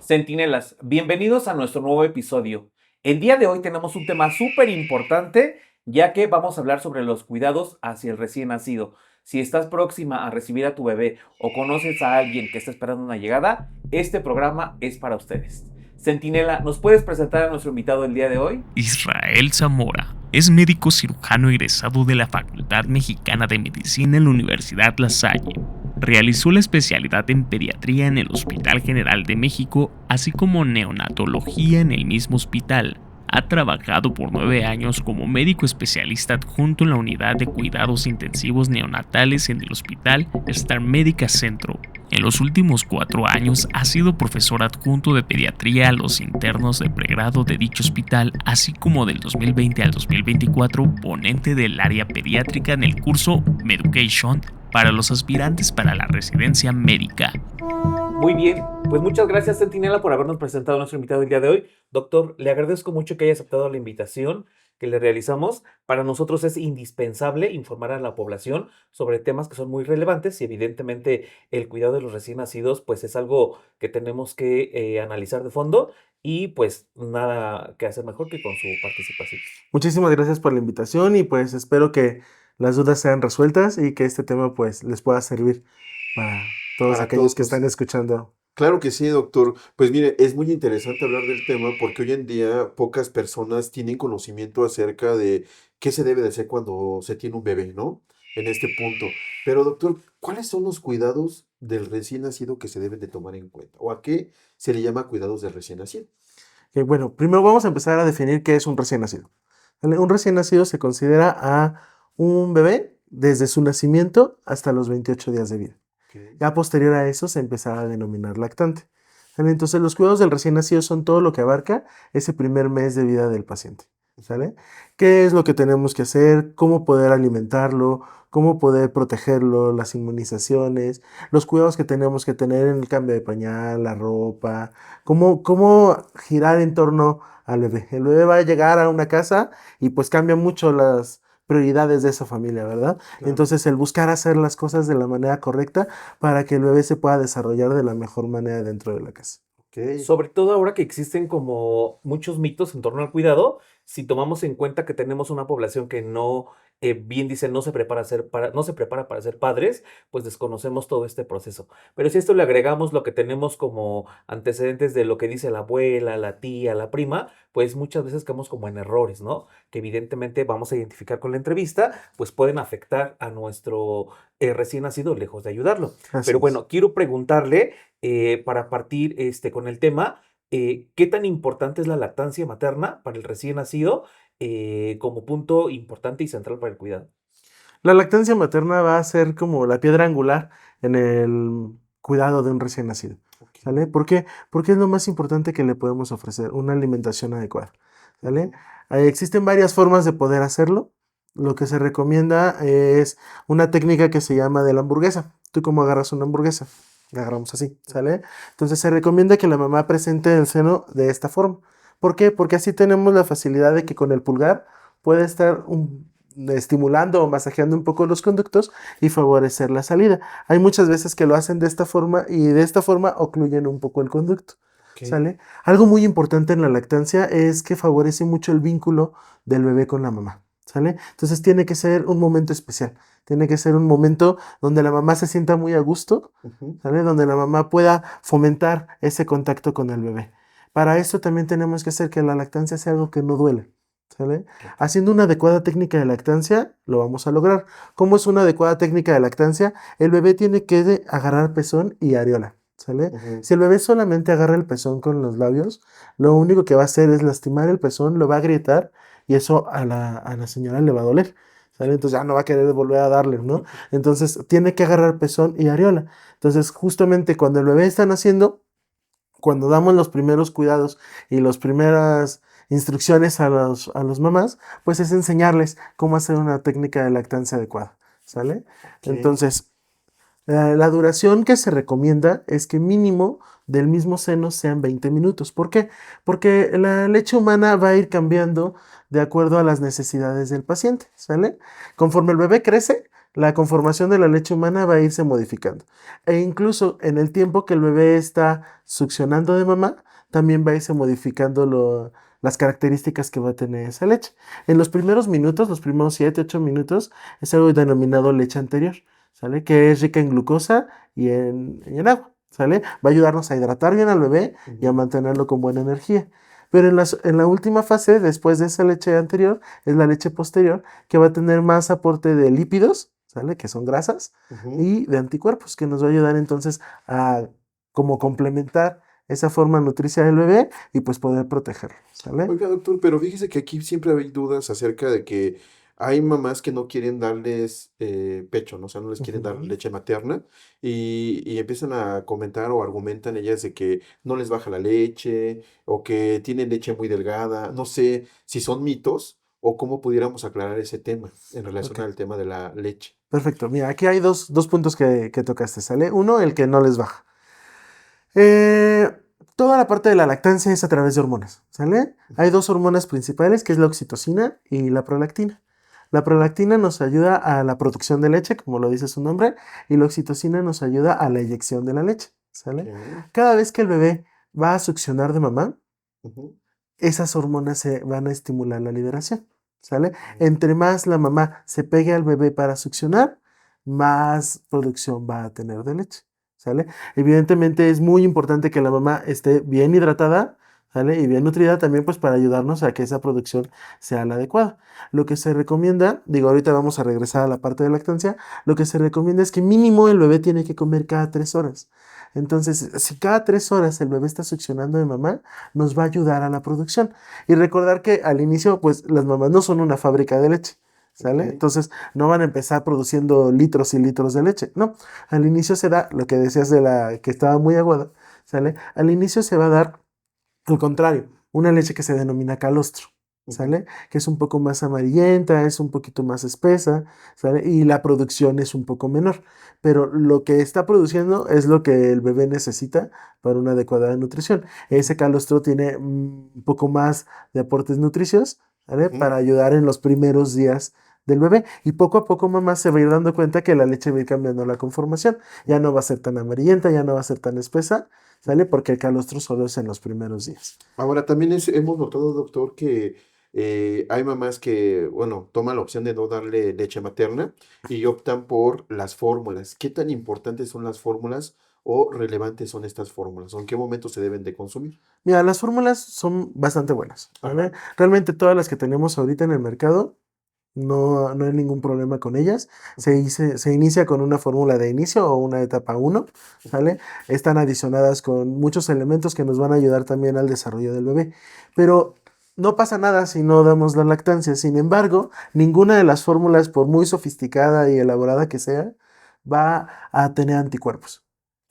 Centinelas, bienvenidos a nuestro nuevo episodio. El día de hoy tenemos un tema súper importante, ya que vamos a hablar sobre los cuidados hacia el recién nacido. Si estás próxima a recibir a tu bebé o conoces a alguien que está esperando una llegada, este programa es para ustedes. Centinela, ¿nos puedes presentar a nuestro invitado el día de hoy? Israel Zamora es médico cirujano egresado de la Facultad Mexicana de Medicina en la Universidad La Salle. Realizó la especialidad en pediatría en el Hospital General de México, así como neonatología en el mismo hospital. Ha trabajado por 9 años como médico especialista adjunto en la unidad de cuidados intensivos neonatales en el Hospital Star Médica Centro. En los últimos 4 años ha sido profesor adjunto de pediatría a los internos de pregrado de dicho hospital, así como del 2020 al 2024 ponente del área pediátrica en el curso Meducation para los aspirantes para la residencia médica. Muy bien, pues muchas gracias Centinela por habernos presentado a nuestro invitado el día de hoy. Doctor, le agradezco mucho que haya aceptado la invitación que le realizamos. Para nosotros es indispensable informar a la población sobre temas que son muy relevantes y evidentemente el cuidado de los recién nacidos pues es algo que tenemos que analizar de fondo y pues nada que hacer mejor que con su participación. Muchísimas gracias por la invitación y pues espero que las dudas sean resueltas y que este tema pues les pueda servir para todos Para aquellos que todos. están escuchando. Claro que sí, doctor. Pues mire, es muy interesante hablar del tema porque hoy en día pocas personas tienen conocimiento acerca de qué se debe de hacer cuando se tiene un bebé, ¿no? En este punto. Pero, doctor, ¿cuáles son los cuidados del recién nacido que se deben de tomar en cuenta? ¿O a qué se le llama cuidados del recién nacido? Bueno, primero vamos a empezar a definir qué es un recién nacido. ¿Vale? Un recién nacido se considera a un bebé desde su nacimiento hasta los 28 días de vida. Okay. Ya posterior a eso se empezará a denominar lactante. ¿Vale? Entonces los cuidados del recién nacido son todo lo que abarca ese primer mes de vida del paciente. ¿Sale? ¿Qué es lo que tenemos que hacer? ¿Cómo poder alimentarlo? ¿Cómo poder protegerlo? Las inmunizaciones, los cuidados que tenemos que tener en el cambio de pañal, la ropa, cómo girar en torno al bebé. El bebé va a llegar a una casa y pues cambia mucho las prioridades de esa familia, ¿verdad? Claro. Entonces el buscar hacer las cosas de la manera correcta para que el bebé se pueda desarrollar de la mejor manera dentro de la casa. Okay. Sobre todo ahora que existen como muchos mitos en torno al cuidado, si tomamos en cuenta que tenemos una población que no, bien dice, no se prepara para ser padres, pues desconocemos todo este proceso. Pero si a esto le agregamos lo que tenemos como antecedentes de lo que dice la abuela, la tía, la prima, pues muchas veces caemos como en errores, ¿no? Que evidentemente vamos a identificar con la entrevista, pues pueden afectar a nuestro recién nacido lejos de ayudarlo. Así Pero es. bueno, quiero preguntarle para partir con el tema, ¿qué tan importante es la lactancia materna para el recién nacido como punto importante y central para el cuidado? La lactancia materna va a ser como la piedra angular en el cuidado de un recién nacido. Okay. ¿Sale? ¿Por qué? Porque es lo más importante que le podemos ofrecer, una alimentación adecuada. ¿Sale? Existen varias formas de poder hacerlo. Lo que se recomienda es una técnica que se llama de la hamburguesa. ¿Tú cómo agarras una hamburguesa? La agarramos así, ¿sale? Entonces se recomienda que la mamá presente el seno de esta forma. ¿Por qué? Porque así tenemos la facilidad de que con el pulgar puede estar estimulando o masajeando un poco los conductos y favorecer la salida. Hay muchas veces que lo hacen de esta forma y de esta forma ocluyen un poco el conducto. Okay. ¿Sale? Algo muy importante en la lactancia es que favorece mucho el vínculo del bebé con la mamá. ¿Sale? Entonces tiene que ser un momento especial. Tiene que ser un momento donde la mamá se sienta muy a gusto, ¿sale? Donde la mamá pueda fomentar ese contacto con el bebé. Para eso también tenemos que hacer que la lactancia sea algo que no duele. ¿Sale? Haciendo una adecuada técnica de lactancia, lo vamos a lograr. ¿Cómo es una adecuada técnica de lactancia? El bebé tiene que agarrar pezón y areola. ¿Sale? Si el bebé solamente agarra el pezón con los labios, lo único que va a hacer es lastimar el pezón, lo va a agrietar y eso a la señora le va a doler. ¿Sale? Entonces ya no va a querer volver a darle, ¿no? Entonces tiene que agarrar pezón y areola. Entonces justamente cuando el bebé está naciendo, cuando damos los primeros cuidados y las primeras instrucciones a los mamás, pues es enseñarles cómo hacer una técnica de lactancia adecuada, ¿sale? Okay. Entonces, la duración que se recomienda es que mínimo del mismo seno sean 20 minutos. ¿Por qué? Porque la leche humana va a ir cambiando de acuerdo a las necesidades del paciente, ¿sale? Conforme el bebé crece, la conformación de la leche humana va a irse modificando. E incluso en el tiempo que el bebé está succionando de mamá, también va a irse modificando las características que va a tener esa leche. En los primeros minutos, los primeros 7, 8 minutos, es algo denominado leche anterior, ¿sale? Que es rica en glucosa y en agua, ¿sale? Va a ayudarnos a hidratar bien al bebé y a mantenerlo con buena energía. Pero en la última fase, después de esa leche anterior, es la leche posterior, que va a tener más aporte de lípidos, ¿sale? Que son grasas, Ujú. y de anticuerpos, que nos va a ayudar entonces a como complementar esa forma nutricia del bebé y pues poder protegerlo, ¿sale? Oiga, doctor, pero fíjese que aquí siempre hay dudas acerca de que hay mamás que no quieren darles pecho, ¿no? O sea, no les quieren dar Ujú. leche materna y empiezan a comentar o argumentan ellas de que no les baja la leche o que tienen leche muy delgada. No sé si son mitos o cómo pudiéramos aclarar ese tema en relación Ok, al tema de la leche. perfecto. Mira, aquí hay dos puntos que tocaste, ¿sale? Uno, el que no les baja. Eh, Toda la parte de la lactancia es a través de hormonas, ¿sale? Hay dos hormonas principales, que es la oxitocina y la prolactina. La prolactina nos ayuda a la producción de leche, como lo dice su nombre, y la oxitocina nos ayuda a la eyección de la leche, Ok. ¿sale? Cada vez que el bebé va a succionar de mamá, Ujú. esas hormonas se van a estimular la liberación, ¿sale? Entre más la mamá se pegue al bebé para succionar, más producción va a tener de leche, ¿sale? Evidentemente es muy importante que la mamá esté bien hidratada, ¿sale? Y bien nutrida también pues para ayudarnos a que esa producción sea la adecuada. Lo que se recomienda, digo, ahorita vamos a regresar a la parte de lactancia, lo que se recomienda es que mínimo el bebé tiene que comer cada 3 horas. Entonces, si cada 3 horas el bebé está succionando de mamá, nos va a ayudar a la producción. Y recordar que al inicio, pues las mamás no son una fábrica de leche, Ok. ¿sale? Entonces no van a empezar produciendo litros y litros de leche, no. Al inicio se da lo que decías de la que estaba muy aguada, ¿sale? Al inicio se va a dar al contrario, una leche que se denomina calostro, Ujú. ¿sale? Que es un poco más amarillenta, es un poquito más espesa, ¿sale? Y la producción es un poco menor. Pero lo que está produciendo es lo que el bebé necesita para una adecuada nutrición. Ese calostro tiene un poco más de aportes nutricios, ¿sale? Ujú. Para ayudar en los primeros días del bebé. Y poco a poco mamá se va a ir dando cuenta que la leche va a ir cambiando la conformación. Ya no va a ser tan amarillenta, ya no va a ser tan espesa, ¿sale? Porque el calostro solo es en los primeros días. Ahora, también hemos notado, doctor, que hay mamás que, bueno, toman la opción de no darle leche materna y optan por las fórmulas. ¿Qué tan importantes son las fórmulas o relevantes son estas fórmulas? ¿O en qué momento se deben de consumir? Mira, las fórmulas son bastante buenas, ¿vale? Ajá. Realmente todas las que tenemos ahorita en el mercado, no hay ningún problema con ellas. Ujú. Se inicia con una fórmula de inicio o una etapa uno, ¿sale? Están adicionadas con muchos elementos que nos van a ayudar también al desarrollo del bebé. Pero no pasa nada si no damos la lactancia. Sin embargo, ninguna de las fórmulas, por muy sofisticada y elaborada que sea, va a tener anticuerpos,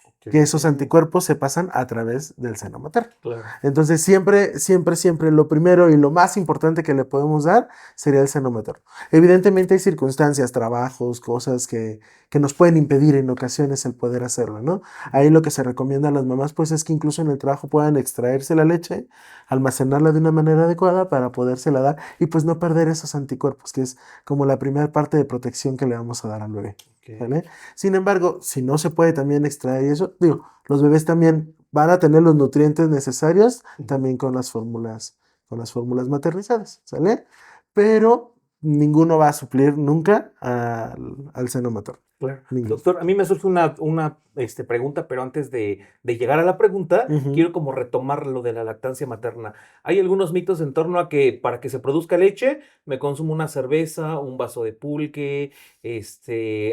Ok. que esos anticuerpos se pasan a través del seno materno. Claro. Entonces, siempre, siempre, siempre lo primero y lo más importante que le podemos dar sería el seno materno. Evidentemente hay circunstancias, trabajos, cosas que nos pueden impedir en ocasiones el poder hacerlo, ¿no? Ahí lo que se recomienda a las mamás, pues es que incluso en el trabajo puedan extraerse la leche, almacenarla de una manera adecuada para podérsela dar y pues no perder esos anticuerpos, que es como la primera parte de protección que le vamos a dar al bebé. Ok. ¿Vale? Sin embargo, si no se puede también extraer eso, digo, los bebés también van a tener los nutrientes necesarios Ujú. también con las fórmulas maternizadas, ¿sale? Pero ninguno va a suplir nunca al seno materno. Claro. Ninguno. Doctor, a mí me surge una pregunta, pero antes de llegar a la pregunta, Ujú. quiero como retomar lo de la lactancia materna. Hay algunos mitos en torno a que para que se produzca leche, me consumo una cerveza, un vaso de pulque,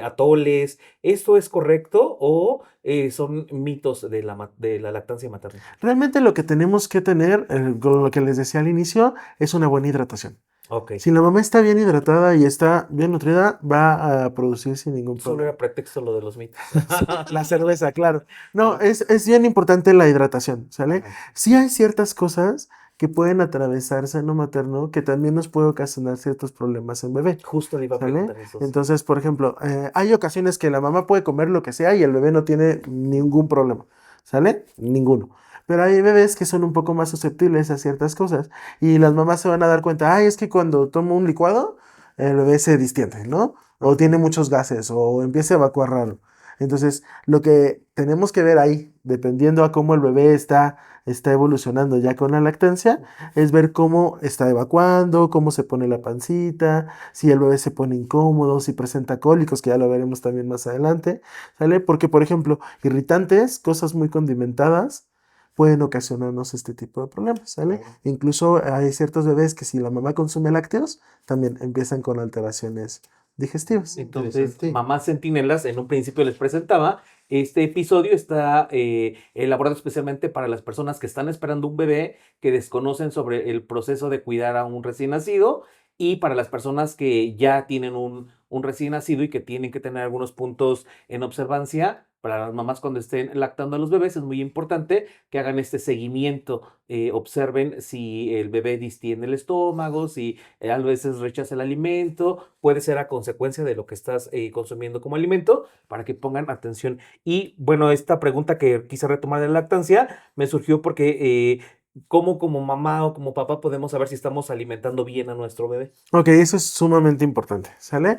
atoles. ¿Esto es correcto o son mitos de la lactancia materna? Realmente lo que tenemos que tener, con lo que les decía al inicio, es una buena hidratación. Ok. Si la mamá está bien hidratada y está bien nutrida, va a producir sin ningún Solo problema. era pretexto lo de los mitos. Sí, la cerveza, claro. No, Ah, es bien importante la hidratación, ¿sale? Ajá. Sí hay ciertas cosas que pueden atravesar seno materno que también nos puede ocasionar ciertos problemas en bebé, justo le iba a ¿sale? preguntar eso, sí. Entonces, por ejemplo, hay ocasiones que la mamá puede comer lo que sea y el bebé no tiene ningún problema, ¿sale? Ninguno. Pero hay bebés que son un poco más susceptibles a ciertas cosas y las mamás se van a dar cuenta, ay, es que cuando tomo un licuado, el bebé se distiende, ¿no? O tiene muchos gases, o empieza a evacuar raro. Entonces, lo que tenemos que ver ahí, dependiendo a cómo el bebé está evolucionando ya con la lactancia, es ver cómo está evacuando, cómo se pone la pancita, si el bebé se pone incómodo, si presenta cólicos, que ya lo veremos también más adelante, ¿sale? Porque, por ejemplo, irritantes, cosas muy condimentadas, pueden ocasionarnos este tipo de problemas, ¿sale? Claro. Incluso hay ciertos bebés que si la mamá consume lácteos, también empiezan con alteraciones digestivas. Entonces, Interesante. mamás centinelas, en un principio les presentaba, este episodio está elaborado especialmente para las personas que están esperando un bebé, que desconocen sobre el proceso de cuidar a un recién nacido, y para las personas que ya tienen un recién nacido y que tienen que tener algunos puntos en observancia. Para las mamás cuando estén lactando a los bebés es muy importante que hagan este seguimiento, observen si el bebé distiende el estómago, si a veces rechaza el alimento, puede ser a consecuencia de lo que estás consumiendo como alimento, para que pongan atención. Y bueno, esta pregunta que quise retomar de la lactancia me surgió porque ¿cómo como mamá o como papá podemos saber si estamos alimentando bien a nuestro bebé? Ok, eso es sumamente importante, ¿sale?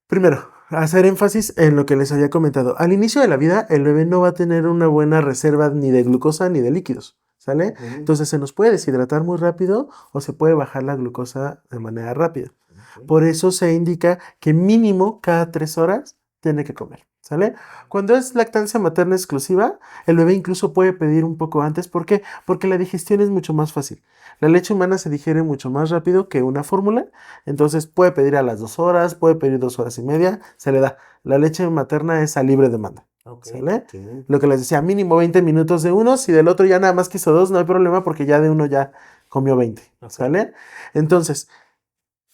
Primero, hacer énfasis en lo que les había comentado. Al inicio de la vida, el bebé no va a tener una buena reserva ni de glucosa ni de líquidos, ¿sale? Ujú. Entonces se nos puede deshidratar muy rápido o se puede bajar la glucosa de manera rápida. Ok. Por eso se indica que mínimo cada 3 horas tiene que comer, ¿sale? Cuando es lactancia materna exclusiva, el bebé incluso puede pedir un poco antes. ¿Por qué? Porque la digestión es mucho más fácil. La leche humana se digiere mucho más rápido que una fórmula, entonces puede pedir a las 2 horas, puede pedir 2 horas y media, se le da. La leche materna es a libre demanda, Ok. ¿sale? Ok. Lo que les decía, mínimo 20 minutos de uno, si del otro ya nada más quiso 2, no hay problema porque ya de uno ya comió 20, Ok. ¿sale? Entonces,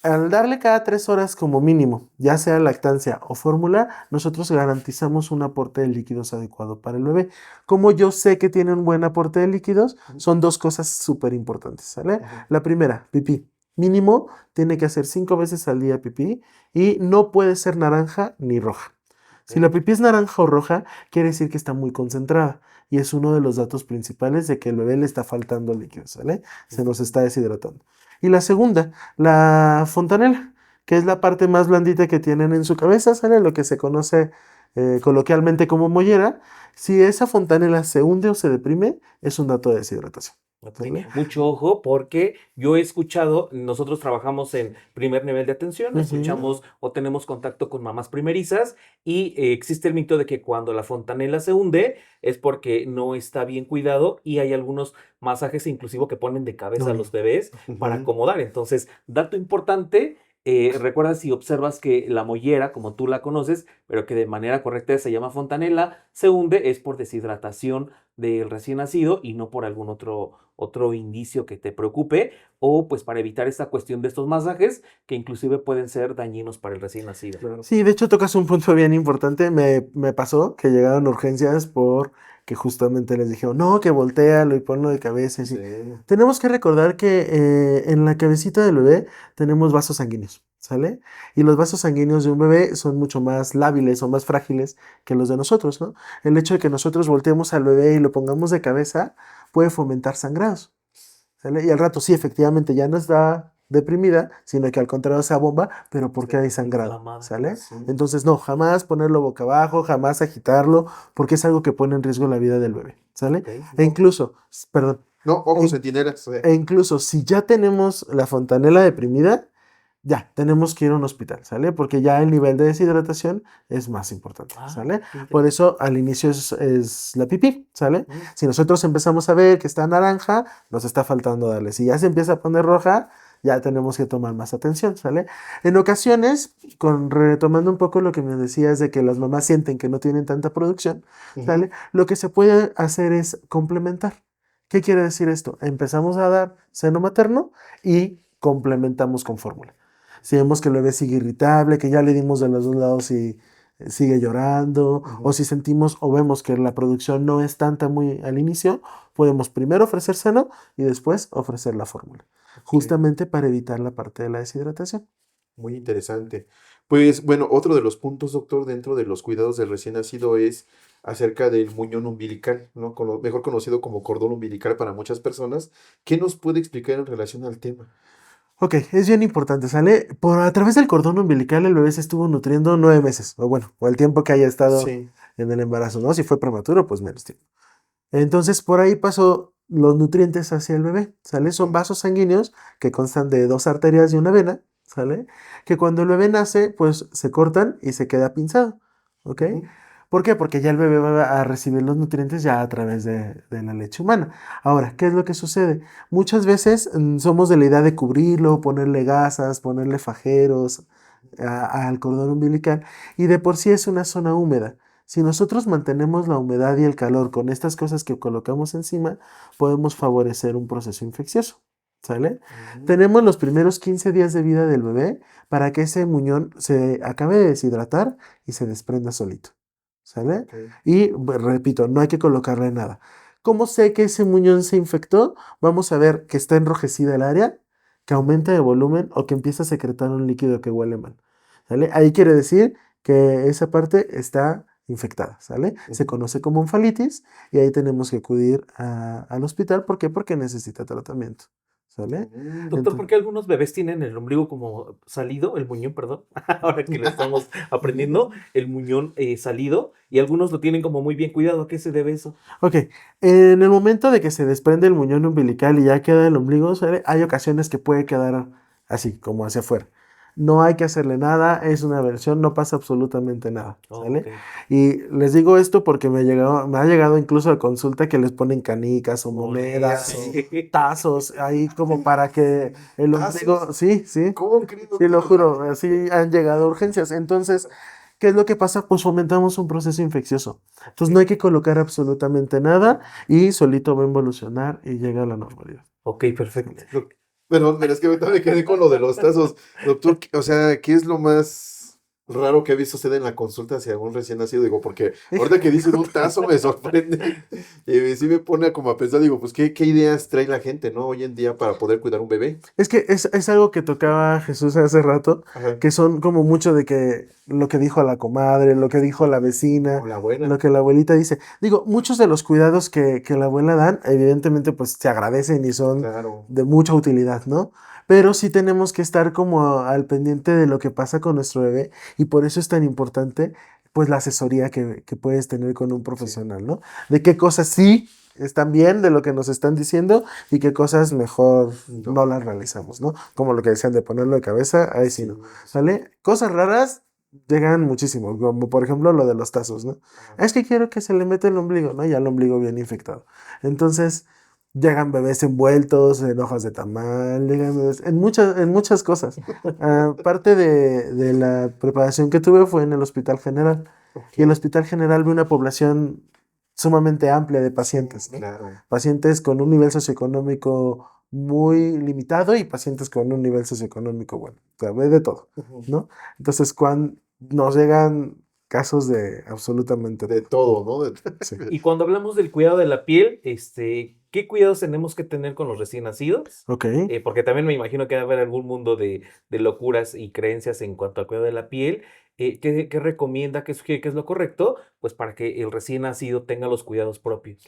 al darle cada 3 horas como mínimo, ya sea lactancia o fórmula, nosotros garantizamos un aporte de líquidos adecuado para el bebé. Como yo sé que tiene un buen aporte de líquidos, son dos cosas súper importantes, ¿sale? Ujú. La primera, pipí. Mínimo, tiene que hacer 5 veces al día pipí y no puede ser naranja ni roja. Si la Ok. pipí es naranja o roja, quiere decir que está muy concentrada y es uno de los datos principales de que el bebé le está faltando líquidos, ¿sale? Se nos está deshidratando. Y la segunda, la fontanela, que es la parte más blandita que tienen en su cabeza, ¿sale? Lo que se conoce coloquialmente como mollera. Si esa fontanela se hunde o se deprime, es un dato de deshidratación, Ok, ¿sale? mucho ojo porque yo he escuchado, nosotros trabajamos en primer nivel de atención, Ujú. escuchamos o tenemos contacto con mamás primerizas y existe el mito de que cuando la fontanela se hunde es porque no está bien cuidado, y hay algunos masajes inclusive que ponen de cabeza a Uy. los bebés para Ujú. acomodar. Entonces, dato importante, recuerda, si observas que la mollera, como tú la conoces, pero que de manera correcta se llama fontanela, se hunde, es por deshidratación del recién nacido y no por algún otro indicio que te preocupe, o pues para evitar esta cuestión de estos masajes que inclusive pueden ser dañinos para el recién nacido. Claro. Sí, de hecho tocas un punto bien importante. Me pasó que llegaron urgencias por que justamente les dijeron, no, que voltealo y ponlo de cabeza. Y Sí. sí. Tenemos que recordar que en la cabecita del bebé tenemos vasos sanguíneos, ¿sale? Y los vasos sanguíneos de un bebé son mucho más lábiles o más frágiles que los de nosotros, ¿no? El hecho de que nosotros volteemos al bebé y lo pongamos de cabeza puede fomentar sangrados, ¿sale? Y al rato sí, efectivamente ya no está deprimida, sino que al contrario se abomba, pero porque hay sangrado, Inflamada. ¿sale? Sí. Entonces no, jamás ponerlo boca abajo, jamás agitarlo, porque es algo que pone en riesgo la vida del bebé, ¿sale? Ok. E incluso, perdón, No, ojos en- centinelas. e incluso si ya tenemos la fontanela deprimida, ya tenemos que ir a un hospital, ¿sale? Porque ya el nivel de deshidratación es más importante, Ah, ¿sale? qué Por interesante. eso al inicio es la pipí, ¿sale? Mm. Si nosotros empezamos a ver que está naranja, nos está faltando darle. Si ya se empieza a poner roja, ya tenemos que tomar más atención, ¿sale? En ocasiones, retomando un poco lo que me decías de que las mamás sienten que no tienen tanta producción, ¿sale? Lo que se puede hacer es complementar. ¿Qué quiere decir esto? Empezamos a dar seno materno y complementamos con fórmula. Si vemos que el bebé sigue irritable, que ya le dimos de los dos lados y sigue llorando, o si sentimos o vemos que la producción no es tanta muy al inicio, podemos primero ofrecer seno y después ofrecer la fórmula, justamente para evitar la parte de la deshidratación. Muy interesante. Pues bueno, otro de los puntos, doctor, dentro de los cuidados del recién nacido es acerca del muñón umbilical, ¿no? Mejor conocido como cordón umbilical para muchas personas. ¿Qué nos puede explicar en relación al tema? Ok, es bien importante, ¿sale? A través del cordón umbilical el bebé se estuvo nutriendo 9 meses, o bueno, o el tiempo que haya estado Sí. en el embarazo, ¿no? Si fue prematuro, pues menos tiempo. Entonces, por ahí pasó los nutrientes hacia el bebé, ¿sale? Son vasos sanguíneos que constan de 2 arterias y una vena, ¿sale? Que cuando el bebé nace, pues se cortan y se queda pinzado, ¿ok? Ujú. ¿Por qué? Porque ya el bebé va a recibir los nutrientes ya a través de la leche humana. Ahora, ¿qué es lo que sucede? Muchas veces somos de la idea de cubrirlo, ponerle gasas, ponerle fajeros al cordón umbilical y de por sí es una zona húmeda. Si nosotros mantenemos la humedad y el calor con estas cosas que colocamos encima, podemos favorecer un proceso infeccioso. ¿Sale? Ujú. Tenemos los primeros 15 días de vida del bebé para que ese muñón se acabe de deshidratar y se desprenda solito. ¿Sale? Ok. Y repito, no hay que colocarle nada. ¿Cómo sé que ese muñón se infectó? Vamos a ver que está enrojecida el área, que aumenta de volumen o que empieza a secretar un líquido que huele mal. ¿Sale? Ahí quiere decir que esa parte está infectada, ¿sale? Se Ujú. conoce como onfalitis y ahí tenemos que acudir al hospital. ¿Por qué? Porque necesita tratamiento, ¿sale? Doctor, ¿por Entonces, qué algunos bebés tienen el ombligo como salido, el muñón, perdón? Ahora que lo estamos aprendiendo, el muñón salido, y algunos lo tienen como muy bien cuidado. ¿A qué se debe eso? ok, en el momento de que se desprende el muñón umbilical y ya queda el ombligo, ¿sale? Hay ocasiones que puede quedar así, como hacia afuera. No hay que hacerle nada, es una versión, no pasa absolutamente nada, Oh, ¿sale? ok. Y les digo esto porque me ha llegado incluso a consulta que les ponen canicas o monedas Sí. o tazos ahí como para que el ombligo, ¿Tazos? sí, sí, ¿Cómo crees, sí, lo doctor? juro, así han llegado a urgencias. Entonces, ¿qué es lo que pasa? Pues fomentamos un proceso infeccioso. Entonces no hay que colocar absolutamente nada y solito va a evolucionar y llega a la normalidad. Ok, perfecto. ¿Sale? Perdón, pero es que ahorita me quedé con lo de los tazos. Doctor, o sea, ¿qué es lo más raro que ha visto usted en la consulta hacia algún recién nacido? Digo, porque ahorita que dicen un tazo me sorprende. Y sí me pone como a pensar, digo, pues, ¿qué ideas trae la gente, ¿no? Hoy en día para poder cuidar un bebé. Es que es algo que tocaba Jesús hace rato, Ajá. que son como mucho de que lo que dijo la comadre, lo que dijo la vecina, O la abuela. lo que la abuelita dice. Digo, muchos de los cuidados que la abuela dan, evidentemente, pues se agradecen y son Claro. de mucha utilidad, ¿no? Pero sí tenemos que estar como al pendiente de lo que pasa con nuestro bebé y por eso es tan importante, pues, la asesoría que puedes tener con un Sí. profesional, ¿no? De qué cosas sí están bien de lo que nos están diciendo y qué cosas mejor No. no las realizamos, ¿no? Como lo que decían de ponerlo de cabeza, ahí sí Sí, no. sí. ¿Sale? Cosas raras llegan muchísimo, como por ejemplo lo de los tazos, ¿no? Ajá. Es que quiero que se le meta el ombligo, ¿no? Ya el ombligo bien infectado. Entonces, llegan bebés envueltos en hojas de tamal, llegan bebés en muchas cosas. Parte de la preparación que tuve fue en el Hospital General. Ok. Y el Hospital General ve una población sumamente amplia de pacientes, ¿no? Claro. Pacientes con un nivel socioeconómico muy limitado y pacientes con un nivel socioeconómico bueno, o sea, ve de todo, Ujú. ¿no? Entonces, cuando nos llegan casos de absolutamente De todo. todo, ¿no? Sí. Y cuando hablamos del cuidado de la piel, ¿qué cuidados tenemos que tener con los recién nacidos? Ok. Porque también me imagino que va a haber algún mundo de locuras y creencias en cuanto al cuidado de la piel. ¿Qué recomienda, qué sugiere que es lo correcto? Pues para que el recién nacido tenga los cuidados propios.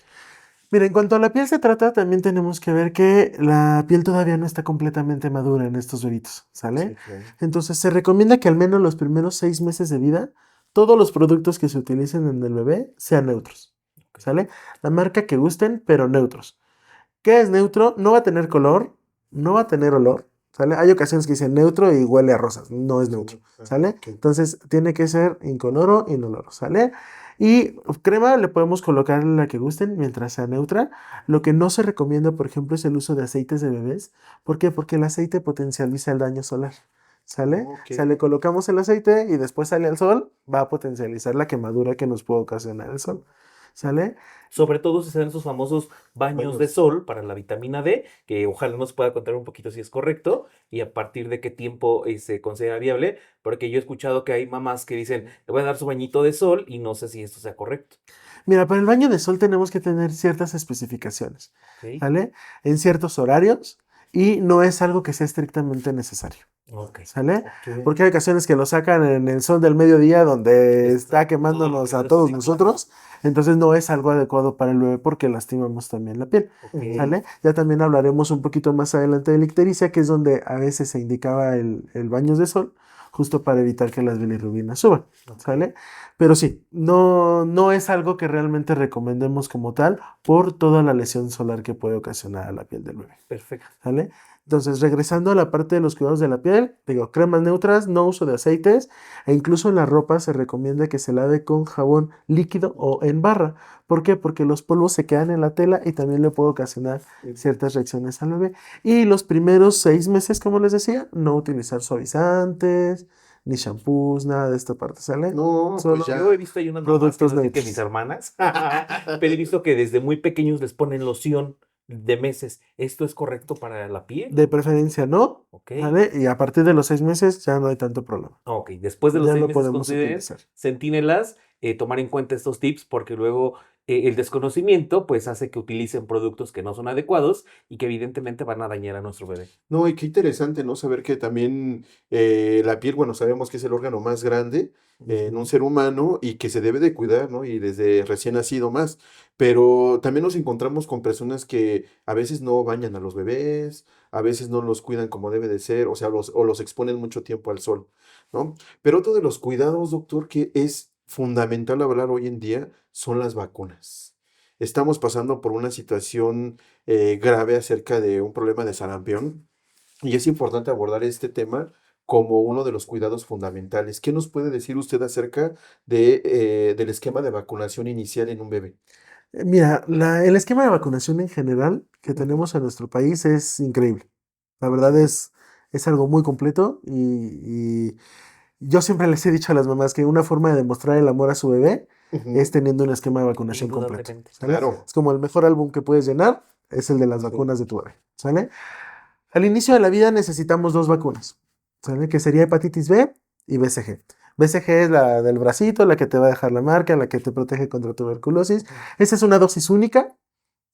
Mira, en cuanto a la piel se trata, también tenemos que ver que la piel todavía no está completamente madura en estos bebitos, ¿sale? Sí, claro. Entonces se recomienda que al menos los primeros 6 meses de vida, todos los productos que se utilicen en el bebé sean neutros, Ok. ¿sale? La marca que gusten, pero neutros. ¿Qué es neutro? No va a tener color, no va a tener olor, ¿sale? Hay ocasiones que dicen neutro y huele a rosas, no es Sí, neutro, ah, ¿sale? ok. Entonces tiene que ser incoloro, inoloro, ¿sale? Y crema le podemos colocar la que gusten mientras sea neutra. Lo que no se recomienda, por ejemplo, es el uso de aceites de bebés. ¿Por qué? Porque el aceite potencializa el daño solar. ¿Sale? O Ok. sea, le colocamos el aceite y después sale al sol, va a potencializar la quemadura que nos puede ocasionar el sol. ¿Sale? Sobre todo si se dan esos famosos baños de Baños. sol para la vitamina D, que ojalá nos pueda contar un poquito si es correcto y a partir de qué tiempo se considera viable, porque yo he escuchado que hay mamás que dicen, le voy a dar su bañito de sol y no sé si esto sea correcto. Mira, para el baño de sol tenemos que tener ciertas especificaciones, ¿Ok? ¿vale? En ciertos horarios y no es algo que sea estrictamente necesario. Ok. ¿Sale? Ok. Porque hay ocasiones que lo sacan en el sol del mediodía donde está Todo quemándonos a lo que todos sí, claro. nosotros, entonces no es algo adecuado para el bebé porque lastimamos también la piel. Ok. ¿Sale? Ya también hablaremos un poquito más adelante de la ictericia, que es donde a veces se indicaba el baño de sol, justo para evitar que las bilirrubinas suban. Ok. ¿Sale? Pero sí, no es algo que realmente recomendemos como tal por toda la lesión solar que puede ocasionar a la piel del bebé. Perfecto. ¿Sale? Entonces, regresando a la parte de los cuidados de la piel, digo, cremas neutras, no uso de aceites, e incluso en la ropa se recomienda que se lave con jabón líquido o en barra. ¿Por qué? Porque los polvos se quedan en la tela y también le puede ocasionar ciertas reacciones al bebé. Y los primeros 6 meses, como les decía, no utilizar suavizantes, ni shampoos, nada de esta parte, ¿sale? No, pues Solo ya. Yo he visto ahí unas mamás, productos quiero decir que mis neutros. hermanas, pero he visto que desde muy pequeños les ponen loción de meses. ¿Esto es correcto para la piel? De preferencia no, Ok. ¿vale? Y a partir de los 6 meses ya no hay tanto problema. Ok, después de los Ya seis lo meses podemos consideren, utilizar. centínelas, tomar en cuenta estos tips porque luego el desconocimiento pues hace que utilicen productos que no son adecuados y que evidentemente van a dañar a nuestro bebé. No, y qué interesante, ¿no? Saber que también la piel, bueno, sabemos que es el órgano más grande en un ser humano y que se debe de cuidar, ¿no? Y desde recién nacido más. Pero también nos encontramos con personas que a veces no bañan a los bebés, a veces no los cuidan como debe de ser, o sea, o los exponen mucho tiempo al sol, ¿no? Pero otro de los cuidados, doctor, que es fundamental hablar hoy en día son las vacunas. Estamos pasando por una situación grave acerca de un problema de sarampión. Y es importante abordar este tema como uno de los cuidados fundamentales. ¿Qué nos puede decir usted acerca del esquema de vacunación inicial en un bebé? Mira, el esquema de vacunación en general que Ujú, tenemos en nuestro país es increíble. La verdad es algo muy completo y yo siempre les he dicho a las mamás que una forma de demostrar el amor a su bebé es ujú, teniendo un esquema de vacunación completo, Indudablemente. ¿sale? claro. Es como el mejor álbum que puedes llenar, es el de las Sí. vacunas de tu bebé, ¿sale? Al inicio de la vida necesitamos dos vacunas, ¿sale? Que sería hepatitis B y BCG. BCG es la del bracito, la que te va a dejar la marca, la que te protege contra tuberculosis. Esa es una dosis única,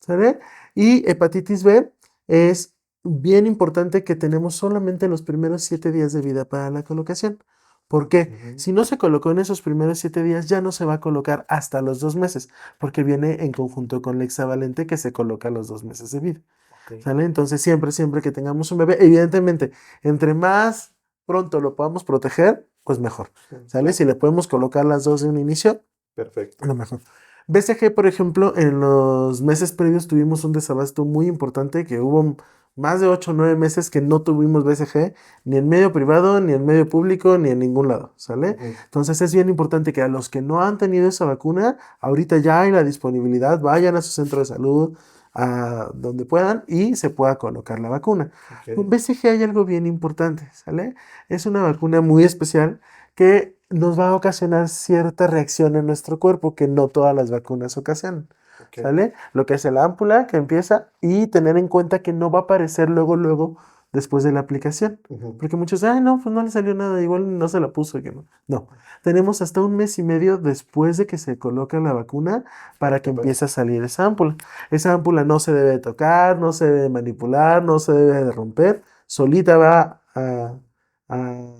¿sale? Y hepatitis B es bien importante que tenemos solamente los primeros 7 días de vida para la colocación. ¿Por qué? Ujú, Si no se colocó en esos primeros 7 días, ya no se va a colocar hasta los 2 meses, porque viene en conjunto con la hexavalente que se coloca a los 2 meses de vida. Ok. ¿Sale? Entonces, siempre que tengamos un bebé, evidentemente, entre más pronto lo podamos proteger, pues mejor. ¿Sale? claro, Si le podemos colocar las dos de un inicio, perfecto. lo mejor. BCG, por ejemplo, en los meses previos tuvimos un desabasto muy importante que hubo más de 8 o 9 meses que no tuvimos BCG ni en medio privado, ni en medio público, ni en ningún lado, ¿sale? Ujú, Entonces es bien importante que a los que no han tenido esa vacuna, ahorita ya hay la disponibilidad, vayan a su centro de salud, a donde puedan y se pueda colocar la vacuna. Con ok, BCG hay algo bien importante, ¿sale? Es una vacuna muy especial que nos va a ocasionar cierta reacción en nuestro cuerpo que no todas las vacunas ocasionan. ok, ¿Sale? Lo que es el ámpula que empieza y tener en cuenta que no va a aparecer luego después de la aplicación. ujú, Porque muchos, ay, no, pues no le salió nada, igual no se la puso. Que no. No, tenemos hasta un mes y medio después de que se coloca la vacuna para que perfecto. empiece a salir esa ámpula. Esa ámpula no se debe de tocar, no se debe de manipular, no se debe de romper, solita va a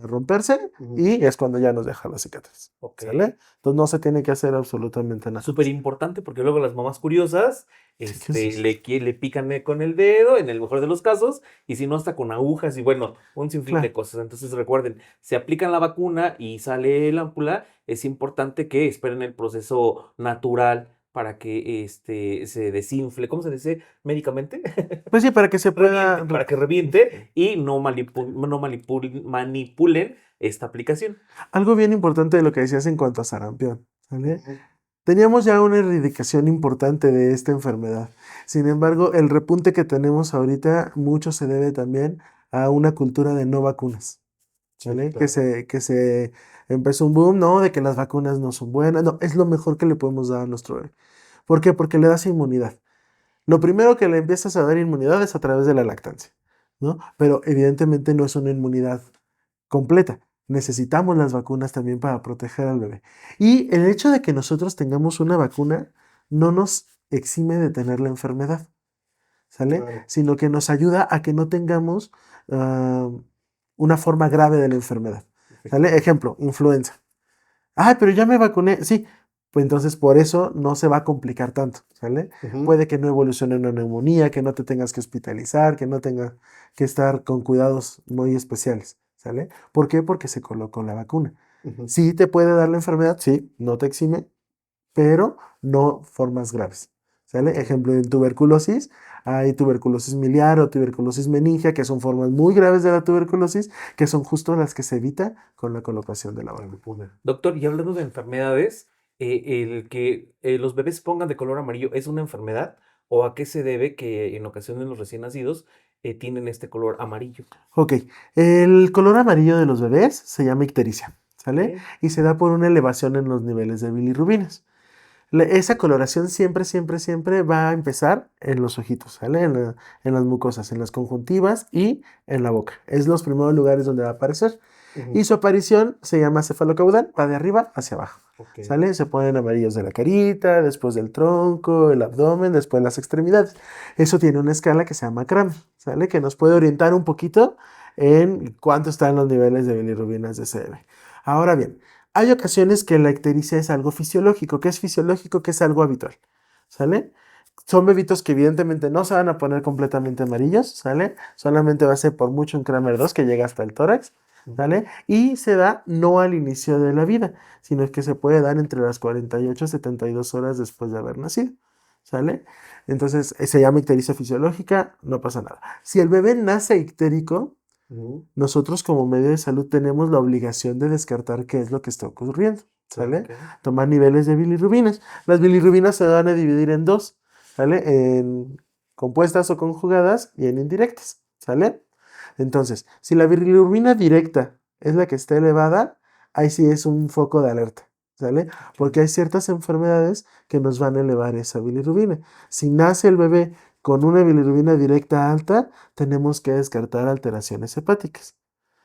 romperse Ujú, y es cuando ya nos deja la cicatriz. Ok. ¿Sale? Entonces no se tiene que hacer absolutamente nada Súper más. importante porque luego las mamás curiosas Sí, ¿qué es eso? le pican con el dedo, en el mejor de los casos, y si no, hasta con agujas y bueno, un sinfín de Claro. cosas. Entonces recuerden, se aplican la vacuna y sale el ámpula, es importante que esperen el proceso natural para que se desinfle, ¿cómo se dice médicamente? Pues sí, para que se pueda... Reviente, para que reviente y manipulen esta aplicación. Algo bien importante de lo que decías en cuanto a sarampión, ¿sale? ujú, Teníamos ya una erradicación importante de esta enfermedad. Sin embargo, el repunte que tenemos ahorita mucho se debe también a una cultura de no vacunas, sí, ¿vale? claro. Que se empezó un boom, ¿no? De que las vacunas no son buenas. No, es lo mejor que le podemos dar a nuestro bebé. ¿Por qué? Porque le das inmunidad. Lo primero que le empiezas a dar inmunidad es a través de la lactancia, ¿no? Pero evidentemente no es una inmunidad completa. Necesitamos las vacunas también para proteger al bebé. Y el hecho de que nosotros tengamos una vacuna no nos exime de tener la enfermedad, ¿sale? Claro. Sino que nos ayuda a que no tengamos ah, una forma grave de la enfermedad, ¿sale? Ejemplo, influenza. Ay, pero ya me vacuné. Sí, pues entonces por eso no se va a complicar tanto, ¿sale? Ujú. Puede que no evolucione en una neumonía, que no te tengas que hospitalizar, que no tengas que estar con cuidados muy especiales, ¿sale? ¿Por qué? Porque se colocó la vacuna. Ujú. Sí te puede dar la enfermedad, sí, no te exime, pero no formas graves, ¿sale? Ok. Ejemplo, en tuberculosis, hay tuberculosis miliar o tuberculosis meningia, que son formas muy graves de la tuberculosis, que son justo las que se evita con la colocación de la La vacuna. vacuna. Doctor, y hablando de enfermedades, el que los bebés pongan de color amarillo, ¿es una enfermedad? ¿O a qué se debe que en ocasiones los recién nacidos tienen este color amarillo? Ok, el color amarillo de los bebés se llama ictericia, ¿sale? Ok. Y se da por una elevación en los niveles de bilirrubinas. Esa coloración siempre, siempre, siempre va a empezar en los ojitos, ¿sale? En las mucosas, en las conjuntivas y en la boca. Es los primeros lugares donde va a aparecer. Ujú. Y su aparición se llama cefalocaudal, va de arriba hacia abajo, Ok. ¿sale? Se ponen amarillos de la carita, después del tronco, el abdomen, después las extremidades. Eso tiene una escala que se llama Cram, ¿sale? Que nos puede orientar un poquito en cuánto están los niveles de bilirrubinas de ese bebé. Ahora bien, hay ocasiones que la ictericia es algo fisiológico. ¿Qué es fisiológico? Que es algo habitual, ¿sale? Son bebitos que evidentemente no se van a poner completamente amarillos, ¿sale? Solamente va a ser por mucho un Kramer 2 que llega hasta el tórax, ¿sale? Y se da no al inicio de la vida, sino que se puede dar entre las 48 y 72 horas después de haber nacido, ¿sale? Entonces se llama ictericia fisiológica, no pasa nada. Si el bebé nace ictérico, Ujú. nosotros como medio de salud tenemos la obligación de descartar qué es lo que está ocurriendo, ¿sale? Ok. Tomar niveles de bilirrubinas. Las bilirrubinas se van a dividir en dos, ¿sale? En compuestas o conjugadas y en indirectas, ¿sale? Entonces, si la bilirrubina directa es la que está elevada, ahí sí es un foco de alerta, ¿sale? Porque hay ciertas enfermedades que nos van a elevar esa bilirrubina. Si nace el bebé con una bilirrubina directa alta, tenemos que descartar alteraciones hepáticas,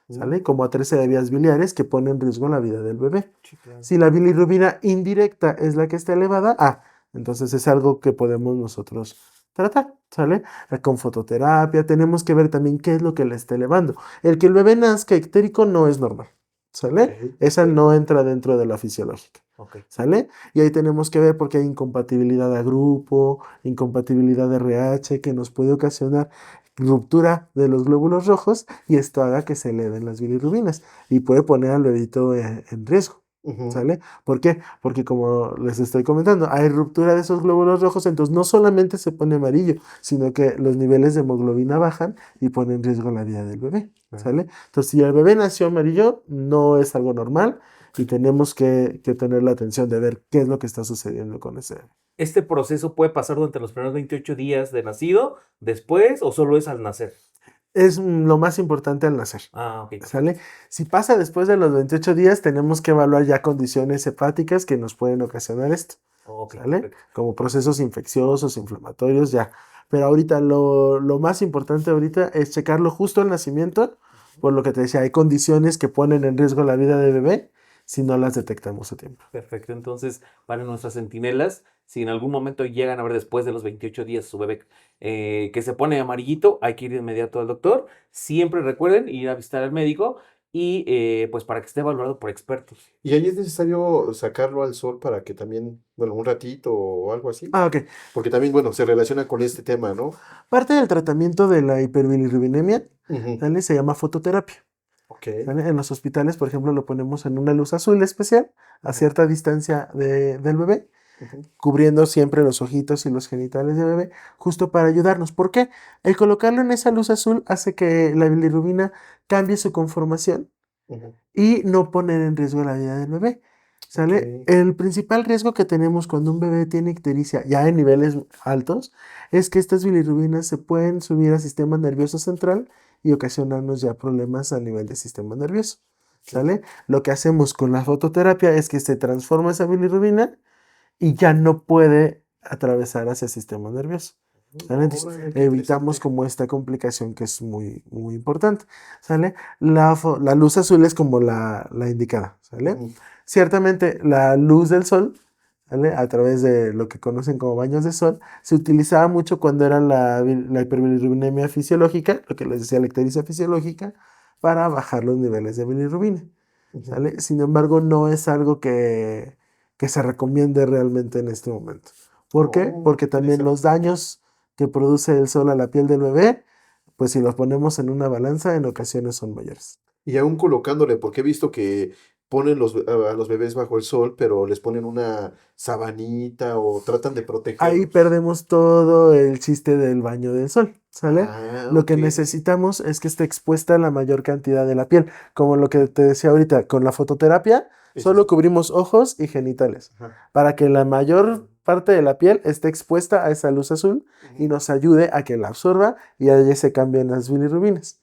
¿sale? Como A13 de vías biliares que pone en riesgo la vida del bebé. Sí, claro. Si la bilirrubina indirecta es la que está elevada, entonces es algo que podemos nosotros tratar, ¿sale? Con fototerapia, tenemos que ver también qué es lo que le está elevando. El que el bebé nazca ictérico no es normal, ¿sale? Ok. Esa no entra dentro de la fisiológica, Ok. ¿sale? Y ahí tenemos que ver porque hay incompatibilidad a grupo, incompatibilidad de RH que nos puede ocasionar ruptura de los glóbulos rojos y esto haga que se eleven las bilirrubinas y puede poner al bebito en riesgo, Ujú. ¿sale? ¿Por qué? Porque como les estoy comentando, hay ruptura de esos glóbulos rojos, entonces no solamente se pone amarillo, sino que los niveles de hemoglobina bajan y pone en riesgo la vida del bebé, Claro. ¿sale? Entonces, si el bebé nació amarillo, no es algo normal y tenemos que tener la atención de ver qué es lo que está sucediendo con ese bebé. ¿Este proceso puede pasar durante los primeros 28 días de nacido, después o solo es al nacer? Es lo más importante al nacer. Ok. ¿Sale? Si pasa después de los 28 días, tenemos que evaluar ya condiciones hepáticas que nos pueden ocasionar esto, Ok, ¿sale? perfecto. Como procesos infecciosos, inflamatorios, ya. Pero ahorita lo más importante ahorita es checarlo justo al nacimiento, por lo que te decía, hay condiciones que ponen en riesgo la vida del bebé si no las detectamos a tiempo. Perfecto, entonces para nuestras centinelas, si en algún momento llegan a ver después de los 28 días su bebé que se pone amarillito, hay que ir de inmediato al doctor. Siempre recuerden ir a visitar al médico y pues para que esté evaluado por expertos. Y ahí es necesario sacarlo al sol para que también, bueno, un ratito o algo así. Ok. Porque también, bueno, se relaciona con este tema, ¿no? Parte del tratamiento de la hiperbilirrubinemia, Ujú. ¿sale? Se llama fototerapia. Ok. ¿Sale? En los hospitales, por ejemplo, lo ponemos en una luz azul especial a cierta distancia del bebé, Ujú. cubriendo siempre los ojitos y los genitales del bebé, justo para ayudarnos. ¿Por qué? El colocarlo en esa luz azul hace que la bilirrubina cambie su conformación Ujú. y no poner en riesgo la vida del bebé. ¿Sale? Ok. El principal riesgo que tenemos cuando un bebé tiene ictericia ya en niveles altos es que estas bilirrubinas se pueden subir al sistema nervioso central y ocasionarnos ya problemas a nivel del sistema nervioso. ¿Sale? Lo que hacemos con la fototerapia es que se transforma esa bilirrubina y ya no puede atravesar hacia el sistema nervioso. ¿Sale? Entonces, Órale, qué evitamos interesante. como esta complicación que es muy, muy importante. ¿Sale? La luz azul es como la indicada. ¿Sale? Ujú. Ciertamente, la luz del sol, ¿vale? A través de lo que conocen como baños de sol. Se utilizaba mucho cuando era la hiperbilirubinemia fisiológica, lo que les decía la ictericia fisiológica, para bajar los niveles de bilirrubina, Ujú. ¿sale? Sin embargo, no es algo que se recomiende realmente en este momento. ¿Por qué? Oh, Porque también los interesante. daños que produce el sol a la piel del bebé, pues si los ponemos en una balanza, en ocasiones son mayores. Y aún colocándole, porque he visto que ponen a los bebés bajo el sol, pero les ponen una sabanita o tratan de Ahí protegerlos. perdemos todo el chiste del baño del sol, ¿sale? Ah, Lo ok. que necesitamos es que esté expuesta la mayor cantidad de la piel. Como lo que te decía ahorita, con la fototerapia, Sí, sí, solo sí. cubrimos ojos y genitales, Ajá. para que la mayor parte de la piel esté expuesta a esa luz azul y Ujú, nos ayude a que la absorba y haya ese cambio en las bilirrubinas.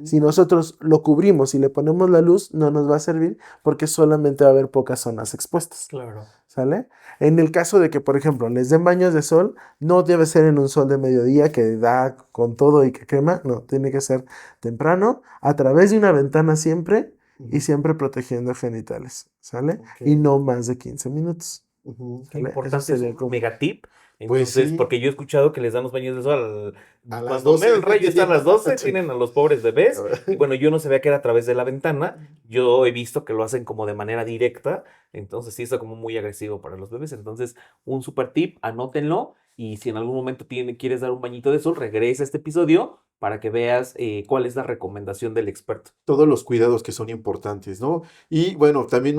Si ujú. nosotros lo cubrimos y le ponemos la luz, no nos va a servir porque solamente va a haber pocas zonas expuestas. Claro. ¿Sale? En el caso de que, por ejemplo, les den baños de sol, no debe ser en un sol de mediodía que da con todo y que quema, no, tiene que ser temprano, a través de una ventana siempre y Ujú. siempre protegiendo genitales, ¿sale? Ok. Y no más de 15 minutos, Ujú. Qué ¿sale? Eso importante, es sería un como... mega tip. Pues Entonces, sí, porque yo he escuchado que les dan los baños de sol a las cuando mero 12 el rayo está a las 12, tienen a los pobres bebés. Y Sí. bueno, yo no sabía que era a través de la ventana. Yo he visto que lo hacen como de manera directa. Entonces, sí, está como muy agresivo para los bebés. Entonces, un super tip, anótenlo. Y si en algún momento quieres dar un bañito de sol, regresa a este episodio para que veas cuál es la recomendación del experto. Todos los cuidados que son importantes, ¿no? Y bueno, también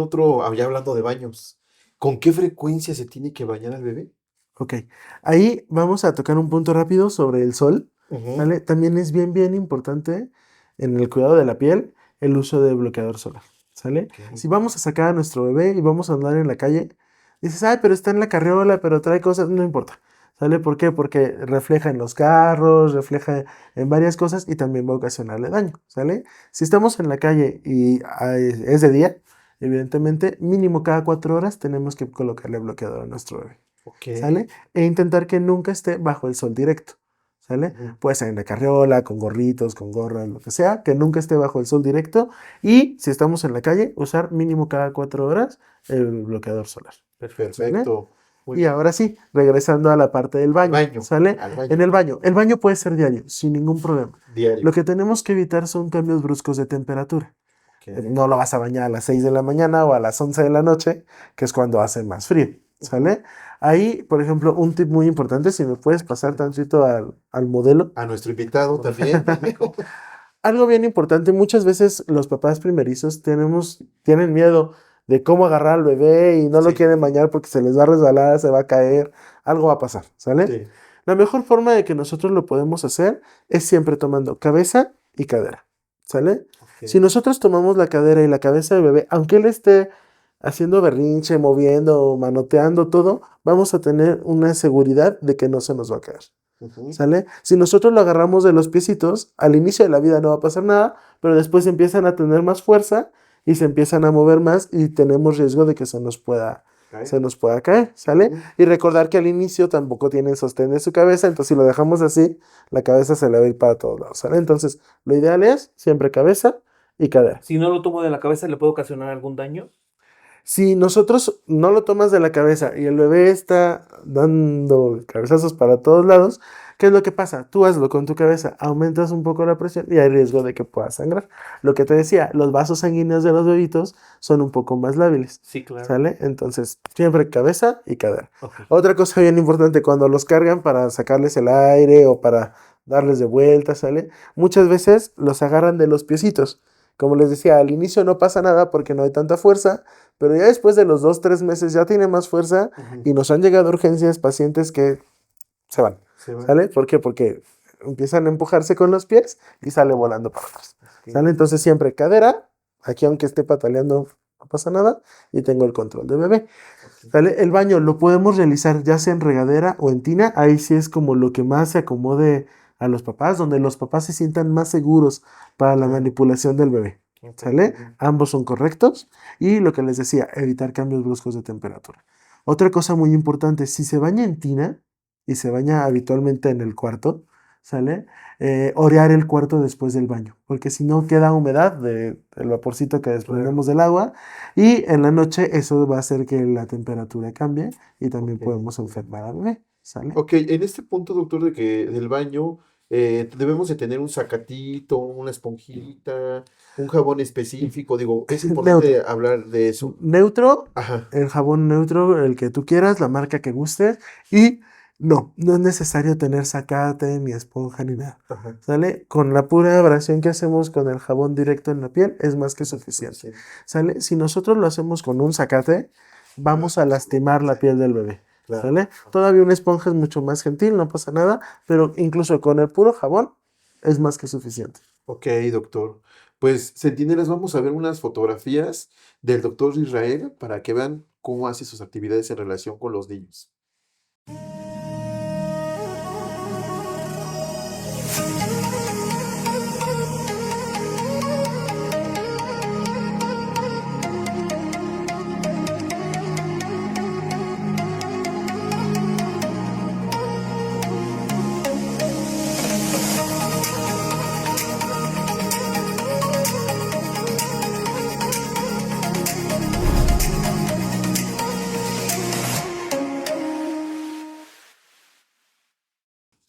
ya hablando de baños, ¿con qué frecuencia se tiene que bañar al bebé? Ok, ahí vamos a tocar un punto rápido sobre el sol, Ujú. ¿sale? También es bien, bien importante en el cuidado de la piel el uso de bloqueador solar, ¿sale? Ok. Si vamos a sacar a nuestro bebé y vamos a andar en la calle, dices, ay, pero está en la carriola, pero trae cosas, no importa, ¿sale? ¿Por qué? Porque refleja en los carros, refleja en varias cosas y también va a ocasionarle daño, ¿sale? Si estamos en la calle y es de día, evidentemente, mínimo cada 4 horas tenemos que colocarle bloqueador a nuestro bebé. Ok. ¿Sale? E intentar que nunca esté bajo el sol directo, ¿sale? Ujú. Puede ser en la carriola, con gorritos, con gorras, lo que sea, que nunca esté bajo el sol directo. Y si estamos en la calle, usar mínimo cada 4 horas el bloqueador solar, Perfecto. ¿sale? Perfecto. Muy Y bien. ahora sí, regresando a la parte del Al baño, baño, ¿sale? al En baño, el baño puede ser diario, sin ningún problema. diario. Lo que tenemos que evitar son cambios bruscos de temperatura. Ok. No lo vas a bañar a las 6 de la mañana o a las 11 de la noche, que es cuando hace más frío, Ujú. ¿sale? Ahí, por ejemplo, un tip muy importante, si me puedes pasar tantito al modelo. A nuestro invitado también. Algo bien importante, muchas veces los papás primerizos tienen miedo de cómo agarrar al bebé y no lo Sí, quieren bañar porque se les va a resbalar, se va a caer, algo va a pasar, ¿sale? sí. La mejor forma de que nosotros lo podemos hacer es siempre tomando cabeza y cadera, ¿sale? Si Ok. nosotros tomamos la cadera y la cabeza del bebé, aunque él esté haciendo berrinche, moviendo, manoteando todo, vamos a tener una seguridad de que no se nos va a caer. Ujú. ¿Sale? Si nosotros lo agarramos de los piecitos, al inicio de la vida no va a pasar nada, pero después empiezan a tener más fuerza y se empiezan a mover más y tenemos riesgo de que se Cae. nos pueda caer, ¿sale? Ujú. Y recordar que al inicio tampoco tienen sostén de su cabeza, entonces si lo dejamos así, la cabeza se le va a ir para todos lados, ¿sale? Entonces, lo ideal es siempre cabeza y cadera. Si no lo tomo de la cabeza, ¿le puede ocasionar algún daño? Si nosotros no lo tomas de la cabeza y el bebé está dando cabezazos para todos lados, ¿qué es lo que pasa? Tú hazlo con tu cabeza, aumentas un poco la presión y hay riesgo de que pueda sangrar. Lo que te decía, los vasos sanguíneos de los bebitos son un poco más lábiles, Sí, claro. ¿sale? Entonces, siempre cabeza y cadera. Ok. Otra cosa bien importante, cuando los cargan para sacarles el aire o para darles de vuelta, ¿sale? Muchas veces los agarran de los piecitos. Como les decía, al inicio no pasa nada porque no hay tanta fuerza, pero ya después de los 2, 3 meses ya tiene más fuerza Ujú. y nos han llegado urgencias pacientes que se van, Se va. ¿sale? ¿Por qué? Porque empiezan a empujarse con los pies y sale volando para atrás, Ok. ¿sale? Entonces siempre cadera, aquí aunque esté pataleando no pasa nada y tengo el control de bebé, Ok. ¿sale? El baño lo podemos realizar ya sea en regadera o en tina, ahí sí es como lo que más se acomode a los papás, donde los papás se sientan más seguros para la Ok. manipulación del bebé, Ok. ¿sale? Ujú. Ambos son correctos y lo que les decía, evitar cambios bruscos de temperatura. Otra cosa muy importante, si se baña en tina y se baña habitualmente en el cuarto, ¿sale? Orear el cuarto después del baño, porque si no queda humedad del vaporcito que desprendemos del agua y en la noche eso va a hacer que la temperatura cambie y también Ok. podemos enfermar al bebé, ¿sale? Ok, en este punto, doctor, de que del baño debemos de tener un sacatito, una esponjita, un jabón específico. Digo, es Neutro. importante hablar de eso. Neutro, Ajá, el jabón neutro, el que tú quieras, la marca que guste. Y no es necesario tener zacate, ni esponja, ni nada. ajá. ¿Sale? Con la pura abrasión que hacemos con el jabón directo en la piel es más que suficiente. Suficiente. ¿Sale? Si nosotros lo hacemos con un zacate, vamos a lastimar la piel del bebé. Claro. ¿Sale? Todavía una esponja es mucho más gentil, no pasa nada, pero incluso con el puro jabón es más que suficiente. Ok, doctor. Pues, centinelas, vamos a ver unas fotografías del doctor Israel para que vean cómo hace sus actividades en relación con los niños.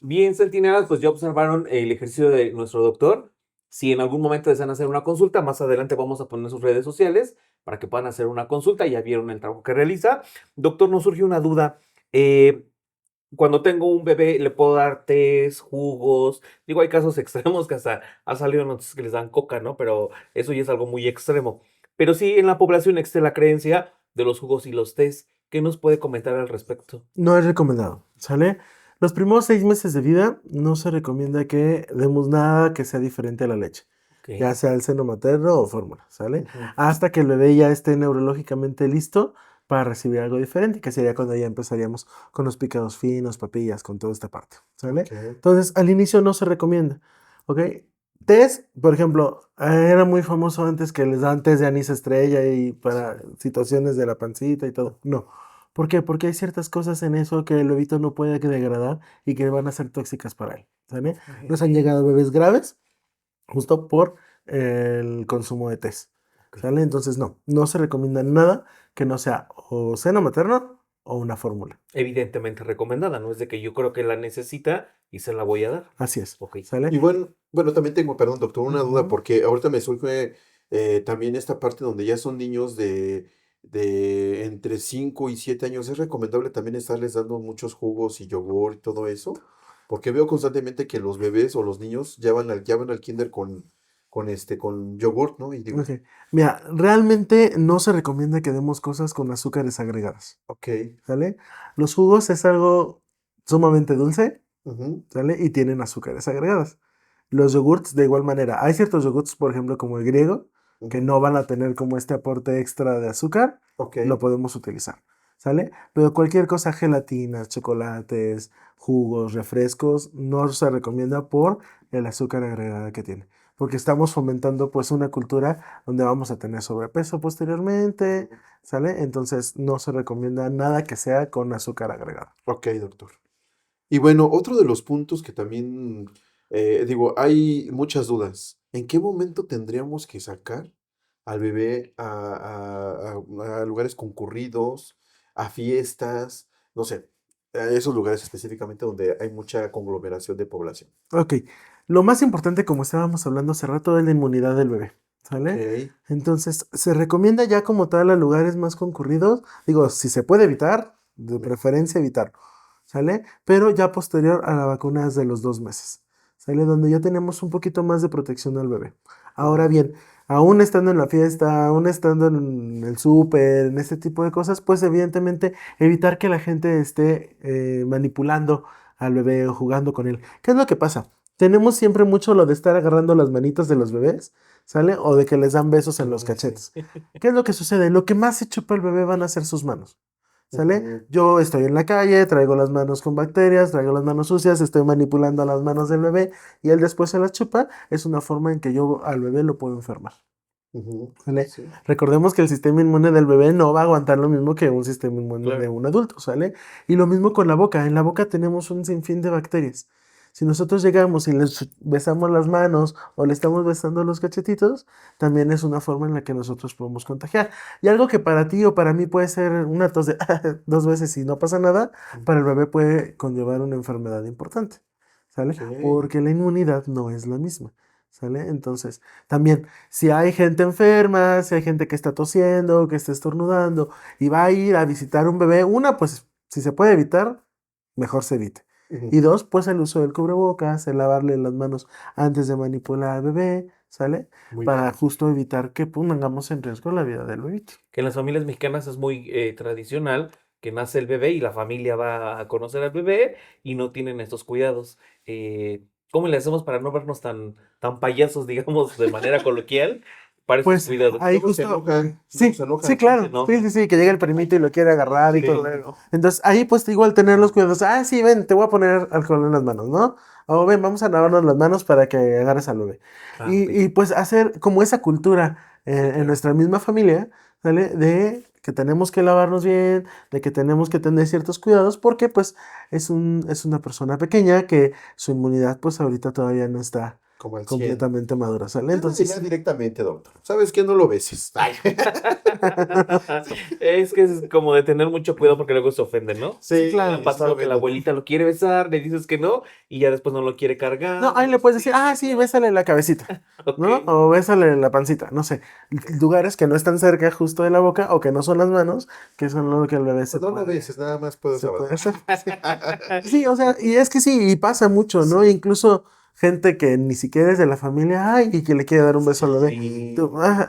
Bien, centinelas, pues ya observaron el ejercicio de nuestro doctor. Si en algún momento desean hacer una consulta, más adelante vamos a poner sus redes sociales para que puedan hacer una consulta. Ya vieron el trabajo que realiza. Doctor, nos surgió una duda. Eh, Cuando tengo un bebé, ¿le puedo dar tés, jugos? Digo, hay casos extremos que hasta ha salido noticias que les dan coca, ¿no? Pero eso ya es algo muy extremo. Pero sí, en la población existe la creencia de los jugos y los tés. ¿Qué nos puede comentar al respecto? No es recomendado, ¿sale? Los primeros 6 meses de vida no se recomienda que demos nada que sea diferente a la leche, ya Ok. sea el seno materno o fórmula, ¿sale? Ujú. Hasta que el bebé ya esté neurológicamente listo para recibir algo diferente, que sería cuando ya empezaríamos con los picados finos, papillas, con toda esta parte, ¿sale? Ok. Entonces, al inicio no se recomienda, ¿ok? Test, por ejemplo, era muy famoso antes que les dan test de anís estrella y para situaciones de la pancita y todo. No. ¿Por qué? Porque hay ciertas cosas en eso que el bebito no puede degradar y que van a ser tóxicas para él, ¿sale? Nos han llegado bebés graves justo por el consumo de test, Ok. ¿sale? Entonces no se recomienda nada que no sea o seno materno o una fórmula. Evidentemente recomendada, no es de que yo creo que la necesita y se la voy a dar. Así es, Ok. ¿sale? Y bueno, también tengo, perdón, doctor, una duda, Ujú. porque ahorita me surge también esta parte donde ya son niños de entre 5 y 7 años. ¿Es recomendable también estarles dando muchos jugos y yogur y todo eso? Porque veo constantemente que los bebés o los niños ya van al kinder con yogur, ¿no? Y digo, Ok. Mira, realmente no se recomienda que demos cosas con azúcares agregadas, ok, ¿sale? Los jugos es algo sumamente dulce, ujú, ¿sale? Y tienen azúcares agregadas. Los yogurts de igual manera. Hay ciertos yogurts, por ejemplo, como el griego, que ujú, no van a tener como este aporte extra de azúcar, ok, lo podemos utilizar, ¿sale? Pero cualquier cosa, gelatinas, chocolates, jugos, refrescos, no se recomienda por el azúcar agregada que tiene. Porque estamos fomentando pues una cultura donde vamos a tener sobrepeso posteriormente, ¿sale? Entonces no se recomienda nada que sea con azúcar agregada. ok, doctor. Y bueno, otro de los puntos que también, digo, hay muchas dudas. ¿En qué momento tendríamos que sacar al bebé a lugares concurridos, a fiestas, no sé, a esos lugares específicamente donde hay mucha conglomeración de población? Ok, lo más importante, como estábamos hablando hace rato, es la inmunidad del bebé, Ok, ¿sale? Entonces, se recomienda ya como tal a lugares más concurridos, digo, si se puede evitar, de me- preferencia evitarlo, ¿sale? Pero ya posterior a la vacuna de los 2 meses, ¿sale? Donde ya tenemos un poquito más de protección al bebé. Ahora ujú, bien, aún estando en la fiesta, aún estando en el súper, en este tipo de cosas, pues evidentemente evitar que la gente esté manipulando al bebé o jugando con él. ¿Qué es lo que pasa? Tenemos siempre mucho lo de estar agarrando las manitas de los bebés, ¿sale? O de que les dan besos en los sí, cachetes. ¿Qué es lo que sucede? Lo que más se chupa el bebé van a ser sus manos, ¿sale? ujú, Yo estoy en la calle, traigo las manos con bacterias, traigo las manos sucias, estoy manipulando las manos del bebé y él después se las chupa. Es una forma en que yo al bebé lo puedo enfermar, ujú, ¿sale? sí, Recordemos que el sistema inmune del bebé no va a aguantar lo mismo que un sistema inmune de Claro. un adulto, ¿sale? Y lo mismo con la boca. En la boca tenemos un sinfín de bacterias, Si nosotros llegamos y les besamos las manos o le estamos besando los cachetitos, también es una forma en la que nosotros podemos contagiar. Y algo que para ti o para mí puede ser una tos de 2 veces y no pasa nada, para el bebé puede conllevar una enfermedad importante, ¿sale? Ok. Porque la inmunidad no es la misma, ¿sale? Entonces, también, si hay gente enferma, si hay gente que está tosiendo, que está estornudando y va a ir a visitar un bebé, una, pues, si se puede evitar, mejor se evite. Ujú. Y dos, pues el uso del cubrebocas, el lavarle las manos antes de manipular al bebé, ¿sale? Muy Para bien. justo evitar que pongamos en riesgo la vida del bebito. Que en las familias mexicanas es muy tradicional que nace el bebé y la familia va a conocer al bebé y no tienen estos cuidados. ¿Cómo le hacemos para no vernos tan payasos, digamos, de manera coloquial, para estos Pues cuidados? ahí Luego se justo, enojan, luego sí, se enojan. sí, claro, ¿No? sí, que llega el primito y lo quiere agarrar y Sí, todo. Claro. Entonces ahí pues igual tener los cuidados, sí, ven, te voy a poner alcohol en las manos, ¿no? O ven, vamos a lavarnos las manos para que agarres al bebé. Ah, ok. Y pues hacer como esa cultura Sí, en claro. nuestra misma familia, ¿sale? De que tenemos que lavarnos bien, de que tenemos que tener ciertos cuidados, porque pues es una persona pequeña que su inmunidad pues ahorita todavía no está Como al 100. completamente madura, ¿sale? Yo le diría Entonces, directamente, doctor. ¿Sabes qué? No lo beses. Ay. Es que es como de tener mucho cuidado porque luego se ofenden, ¿no? sí, Sí, claro. Me ha sí, pasado que la abuelita lo quiere besar, le dices que no y ya después no lo quiere cargar. No, ahí le puedes decir, sí, bésale la cabecita, Ok. ¿no? O bésale la pancita, no sé. Lugares que no están cerca justo de la boca o que no son las manos, que son lo que el bebé se Pues no lo puede, beses, nada más puedes se puede abrazar. hacer. Sí, o sea, y es que sí, y pasa mucho, ¿no? Sí. Incluso gente que ni siquiera es de la familia, y que le quiere dar un beso al bebé. Sí.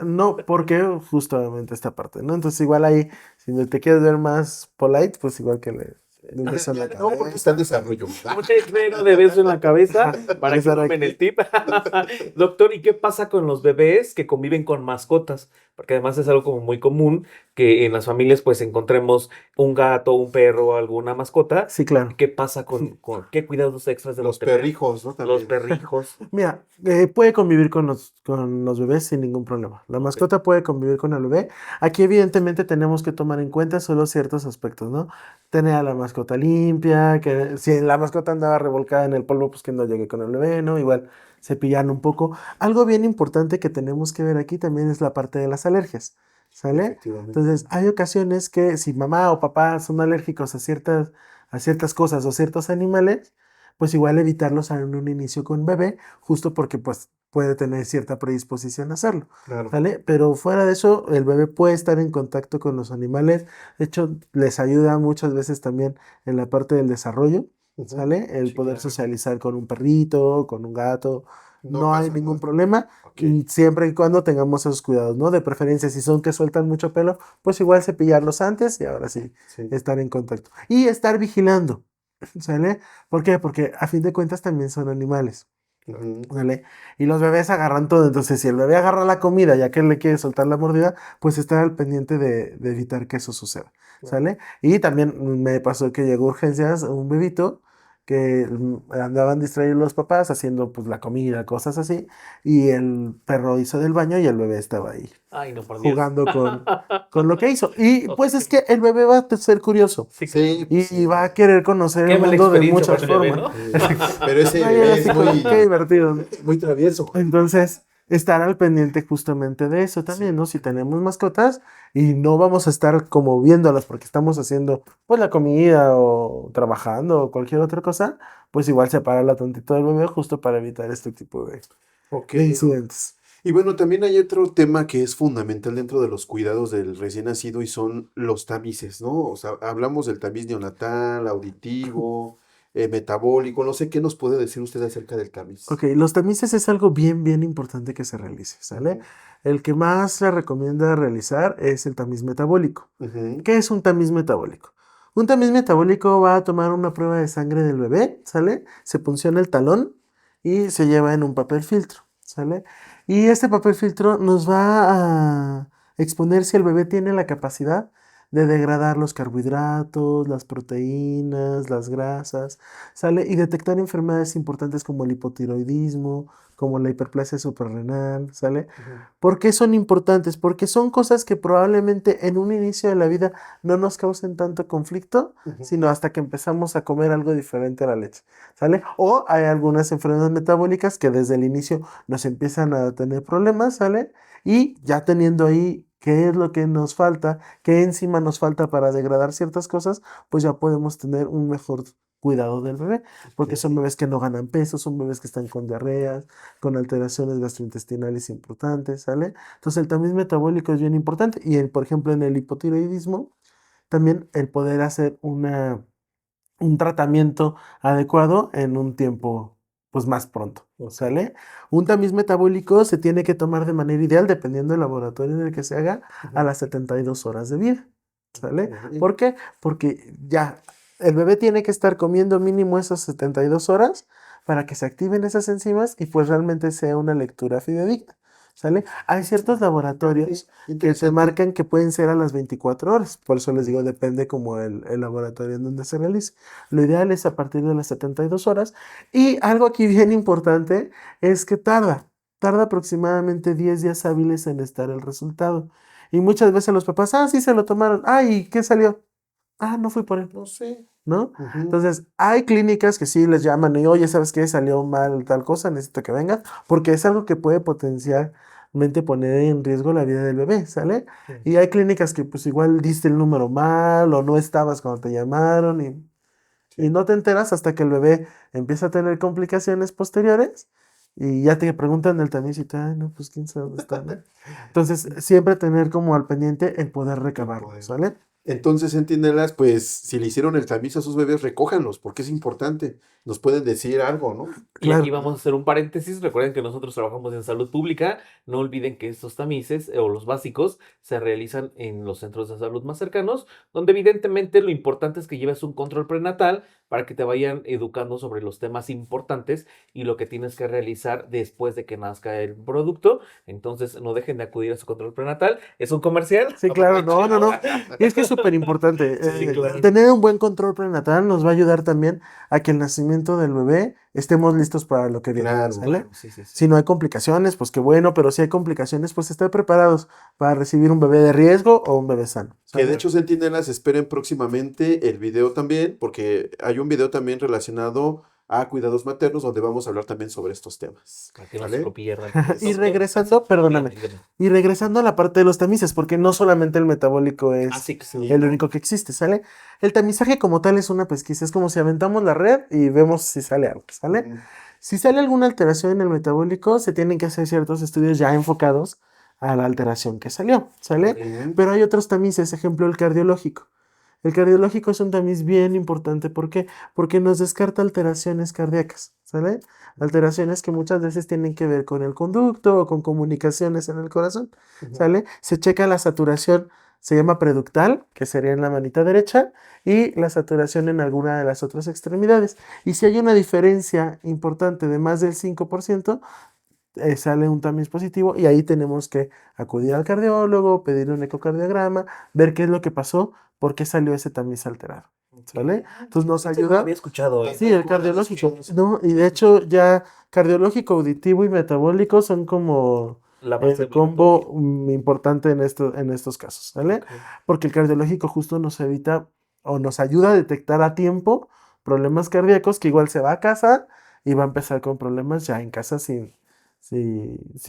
No, porque justamente esta parte, ¿no? Entonces igual ahí, si te quieres ver más polite, pues igual que le un beso en la No, porque cabeza. está en desarrollo. Un letrero de beso en la cabeza para que Empezar tomen aquí. el tip. Doctor, ¿y qué pasa con los bebés que conviven con mascotas? Porque además es algo como muy común que en las familias pues encontremos un gato, un perro, alguna mascota. Sí, claro. ¿Qué pasa con qué cuidados extras debemos Los tener? perrijos, ¿no? Los También. perrijos. Mira, puede convivir con los bebés sin ningún problema. La Ok. mascota puede convivir con el bebé. Aquí evidentemente tenemos que tomar en cuenta solo ciertos aspectos, ¿no? Tener a la mascota limpia, que si la mascota andaba revolcada en el polvo, pues que no llegue con el bebé, ¿no? Igual cepillar un poco. Algo bien importante que tenemos que ver aquí también es la parte de las alergias, ¿sale? Efectivamente. Entonces, hay ocasiones que si mamá o papá son alérgicos a ciertas cosas o ciertos animales, pues igual evitarlos en un inicio con bebé, justo porque pues puede tener cierta predisposición a hacerlo, Claro. ¿vale? Pero fuera de eso, el bebé puede estar en contacto con los animales, de hecho, les ayuda muchas veces también en la parte del desarrollo, Ujú. ¿sale? El Sí, poder claro. socializar con un perrito, con un gato, No no hay pasa ningún nada. problema, Ok. siempre y cuando tengamos esos cuidados, ¿no? De preferencia, si son que sueltan mucho pelo, pues igual cepillarlos antes y ahora sí, Sí. estar en contacto. Y estar vigilando, ¿sale? ¿Por qué? Porque a fin de cuentas también son animales, Ujú. ¿vale? Y los bebés agarran todo, entonces si el bebé agarra la comida ya que él le quiere soltar la mordida, pues estar al pendiente de evitar que eso suceda, ¿sale? Y también me pasó que llegó a urgencias un bebito que andaban distraídos los papás haciendo pues la comida, cosas así, y el perro hizo del baño y el bebé estaba ahí Ay, no, por Dios. jugando con lo que hizo. Y pues Ok. es que el bebé va a ser curioso. Sí, Sí, pues Y sí. va a querer conocer qué el mala mundo de experiencia para muchas el bebé, formas. ¿no? Pero ese Va a ir bebé así es como, qué divertido, ¿no? muy travieso. Entonces, estar al pendiente justamente de eso también, Sí. ¿no? Si tenemos mascotas y no vamos a estar como viéndolas porque estamos haciendo pues la comida o trabajando o cualquier otra cosa, pues igual separarla tantito del bebé justo para evitar este tipo Ok. de incidentes. Y bueno, también hay otro tema que es fundamental dentro de los cuidados del recién nacido y son los tamices, ¿no? O sea, hablamos del tamiz neonatal, auditivo, metabólico, no sé qué nos puede decir usted acerca del tamiz. Ok, los tamices es algo bien, bien importante que se realice, ¿sale? Ujú. El que más se recomienda realizar es el tamiz metabólico. Ujú. ¿Qué es un tamiz metabólico? Un tamiz metabólico va a tomar una prueba de sangre del bebé, ¿sale? Se punciona el talón y se lleva en un papel filtro, ¿sale? Y este papel filtro nos va a exponer si el bebé tiene la capacidad de degradar los carbohidratos, las proteínas, las grasas, ¿sale? Y detectar enfermedades importantes como el hipotiroidismo, como la hiperplasia suprarrenal, ¿sale? Ujú. ¿Por qué son importantes? Porque son cosas que probablemente en un inicio de la vida no nos causen tanto conflicto, Ujú. sino hasta que empezamos a comer algo diferente a la leche, ¿sale? O hay algunas enfermedades metabólicas que desde el inicio nos empiezan a tener problemas, ¿sale? Y ya teniendo ahí qué es lo que nos falta, qué enzima nos falta para degradar ciertas cosas, pues ya podemos tener un mejor cuidado del bebé, porque son Ok. bebés que no ganan peso, son bebés que están con diarreas, con alteraciones gastrointestinales importantes, ¿sale? Entonces el tamiz metabólico es bien importante y por ejemplo en el hipotiroidismo, también el poder hacer un tratamiento adecuado en un tiempo pues más pronto, Ok. ¿sale? Un tamiz metabólico se tiene que tomar de manera ideal, dependiendo del laboratorio en el que se haga, a Ujú. las 72 horas de vida, ¿sale? Ok. ¿Por qué? Porque ya el bebé tiene que estar comiendo mínimo esas 72 horas para que se activen esas enzimas y pues realmente sea una lectura fidedigna, ¿sale? Hay ciertos laboratorios que te Interesante. marcan que pueden ser a las 24 horas, por eso les Ujú. digo, depende como el laboratorio en donde se realice. Lo ideal es a partir de las 72 horas. Y algo aquí bien importante es que tarda aproximadamente 10 días hábiles en estar el resultado. Y muchas veces los papás, sí se lo tomaron, ¿y qué salió? No fui por él, No sé. ¿no? Ujú. Entonces, hay clínicas que sí les llaman y, oye, ¿sabes qué? Salió mal tal cosa, necesito que vengas, porque es algo que puede potencialmente poner en riesgo la vida del bebé, ¿sale? Sí. Y hay clínicas que pues igual diste el número mal o no estabas cuando te llamaron y no te enteras hasta que el bebé empieza a tener complicaciones posteriores y ya te preguntan el tamiz y te, no, pues quién sabe dónde está, ¿no? Entonces, siempre tener como al pendiente el poder recabarlo, poder. ¿sale? Entonces, centinelas, pues si le hicieron el tamiz a sus bebés, recójanlos, porque es importante. Nos pueden decir algo, ¿no? Y aquí Claro. vamos a hacer un paréntesis. Recuerden que nosotros trabajamos en salud pública. No olviden que estos tamices o los básicos se realizan en los centros de salud más cercanos, donde evidentemente lo importante es que lleves un control prenatal para que te vayan educando sobre los temas importantes y lo que tienes que realizar después de que nazca el producto. Entonces, no dejen de acudir a su control prenatal. ¿Es un comercial? Sí, claro, no. Y es que es súper importante. Sí, claro. Tener un buen control prenatal nos va a ayudar también a que el nacimiento del bebé estemos listos para lo que viene, Claro. ¿sale? Claro, sí. Si no hay complicaciones, pues qué bueno, pero si hay complicaciones, pues estar preparados para recibir un bebé de riesgo o un bebé sano, Que de ¿sale? hecho, centinelas, esperen próximamente el video también, porque hay un video también relacionado a cuidados maternos, donde vamos a hablar también sobre estos temas. Para que no se ¿Vale? lo pierdan. Y Doctor, regresando, perdóname, dígame. y regresando a la parte de los tamices, porque no solamente el metabólico es Sí, Sí. el único que existe, ¿sale? El tamizaje como tal es una pesquisa, es como si aventamos la red y vemos si sale algo, ¿sale? Ujú. Si sale alguna alteración en el metabólico, se tienen que hacer ciertos estudios ya enfocados a la alteración que salió, ¿sale? Ujú. Pero hay otros tamices, ejemplo el cardiológico. El cardiológico es un tamiz bien importante, ¿por qué? Porque nos descarta alteraciones cardíacas, ¿sale? Alteraciones que muchas veces tienen que ver con el conducto o con comunicaciones en el corazón, Ujú. ¿sale? Se checa la saturación, se llama preductal, que sería en la manita derecha, y la saturación en alguna de las otras extremidades. Y si hay una diferencia importante de más del 5%, sale un tamiz positivo y ahí tenemos que acudir al cardiólogo, pedir un ecocardiograma, ver qué es lo que pasó, por qué salió ese tamiz alterado, ¿sale? Entonces nos Ese no lo ayuda. había escuchado, ¿eh? Sí, el cardiológico, ¿no? Y de hecho ya cardiológico, auditivo y metabólico son como La base el obligatoria. combo importante en estos casos, ¿vale? Ok. Porque el cardiológico justo nos evita o nos ayuda a detectar a tiempo problemas cardíacos que igual se va a casa y va a empezar con problemas ya en casa si